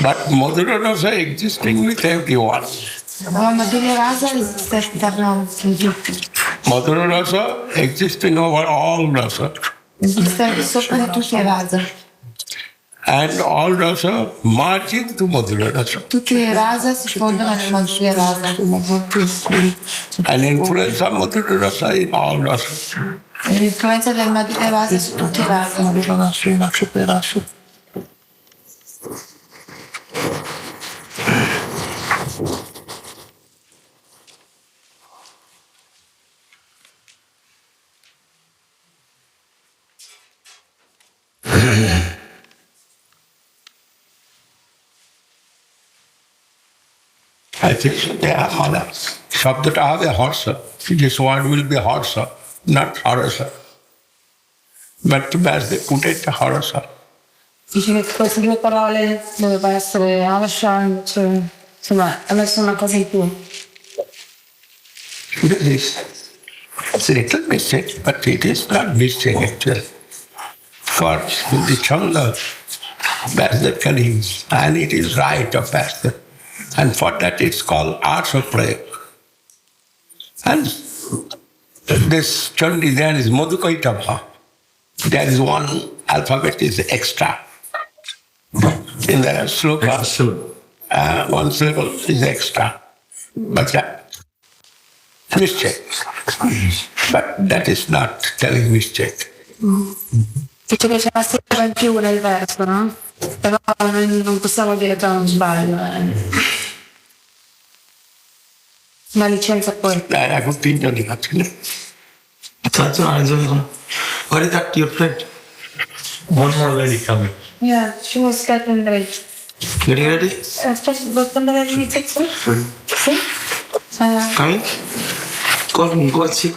But Madhurarasa existing with everyone. Ma Madhurya Rasa esiste eternamente in tutti. Madhurarasa existing over all rasa. Esiste al di sopra di tutti i rasa. And all rasa marching to Madhurarasa. Tutti i rasa si fondono nel Madhurya Rasa. And influence of Madhurarasa in all rasa. E l'influenza del Madhurya Rasa su tutti i rasa. I think they are Mala. Shabdata have horsa. This word will be horsa, not harasa. But as they put it, harasa. Dice che queste due parole doveva essere Alasha, cioè, insomma, adesso una cosa in più. It's a little mistake, but it is not mistake actually. For the Changa, that's the Kalis, and it is right of Pastor. And for that it's called arts of prayer. And this Chandi there is Madhukaitava. There is one alphabet is extra. In the sloka, one syllable is extra. But that mistake. But that is not telling mistake. Dice che c'è una sillaba in più nel verso, no? Però non possiamo dire che è un sbaglio. Una licenza poi. I could think of it actually. What is that, your friend? One more lady coming. Yeah, she was getting ready. Getting ready? Aspetta, quando avevi iniziato? Sì? Coming? Go and see.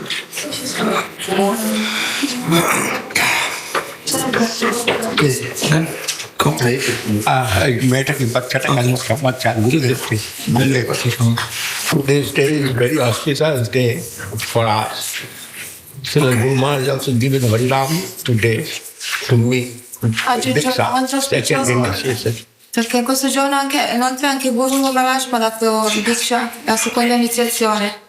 Okay, then I met a This day is very auspicious day for us. Srila Guru Maharaj also given Harinam today to me. Diksha, second initiation. Perché questo giorno inoltre anche Guru Maharaj mi ha dato Diksha, la seconda iniziazione.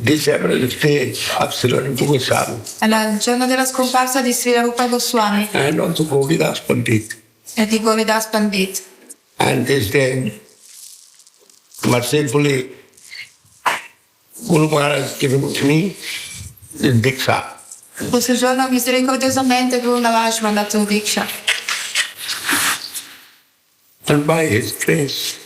December is the day of Srila Goswami. È il giorno della scomparsa di Srila Goswami And also Govindas Pandit. e di Govindas Pandit. And this day, mercifully, Guru Maharaj given to me the Diksha. Questo giorno misericordiosamente Guru Maharaj mi ha dato Diksha. And by his grace,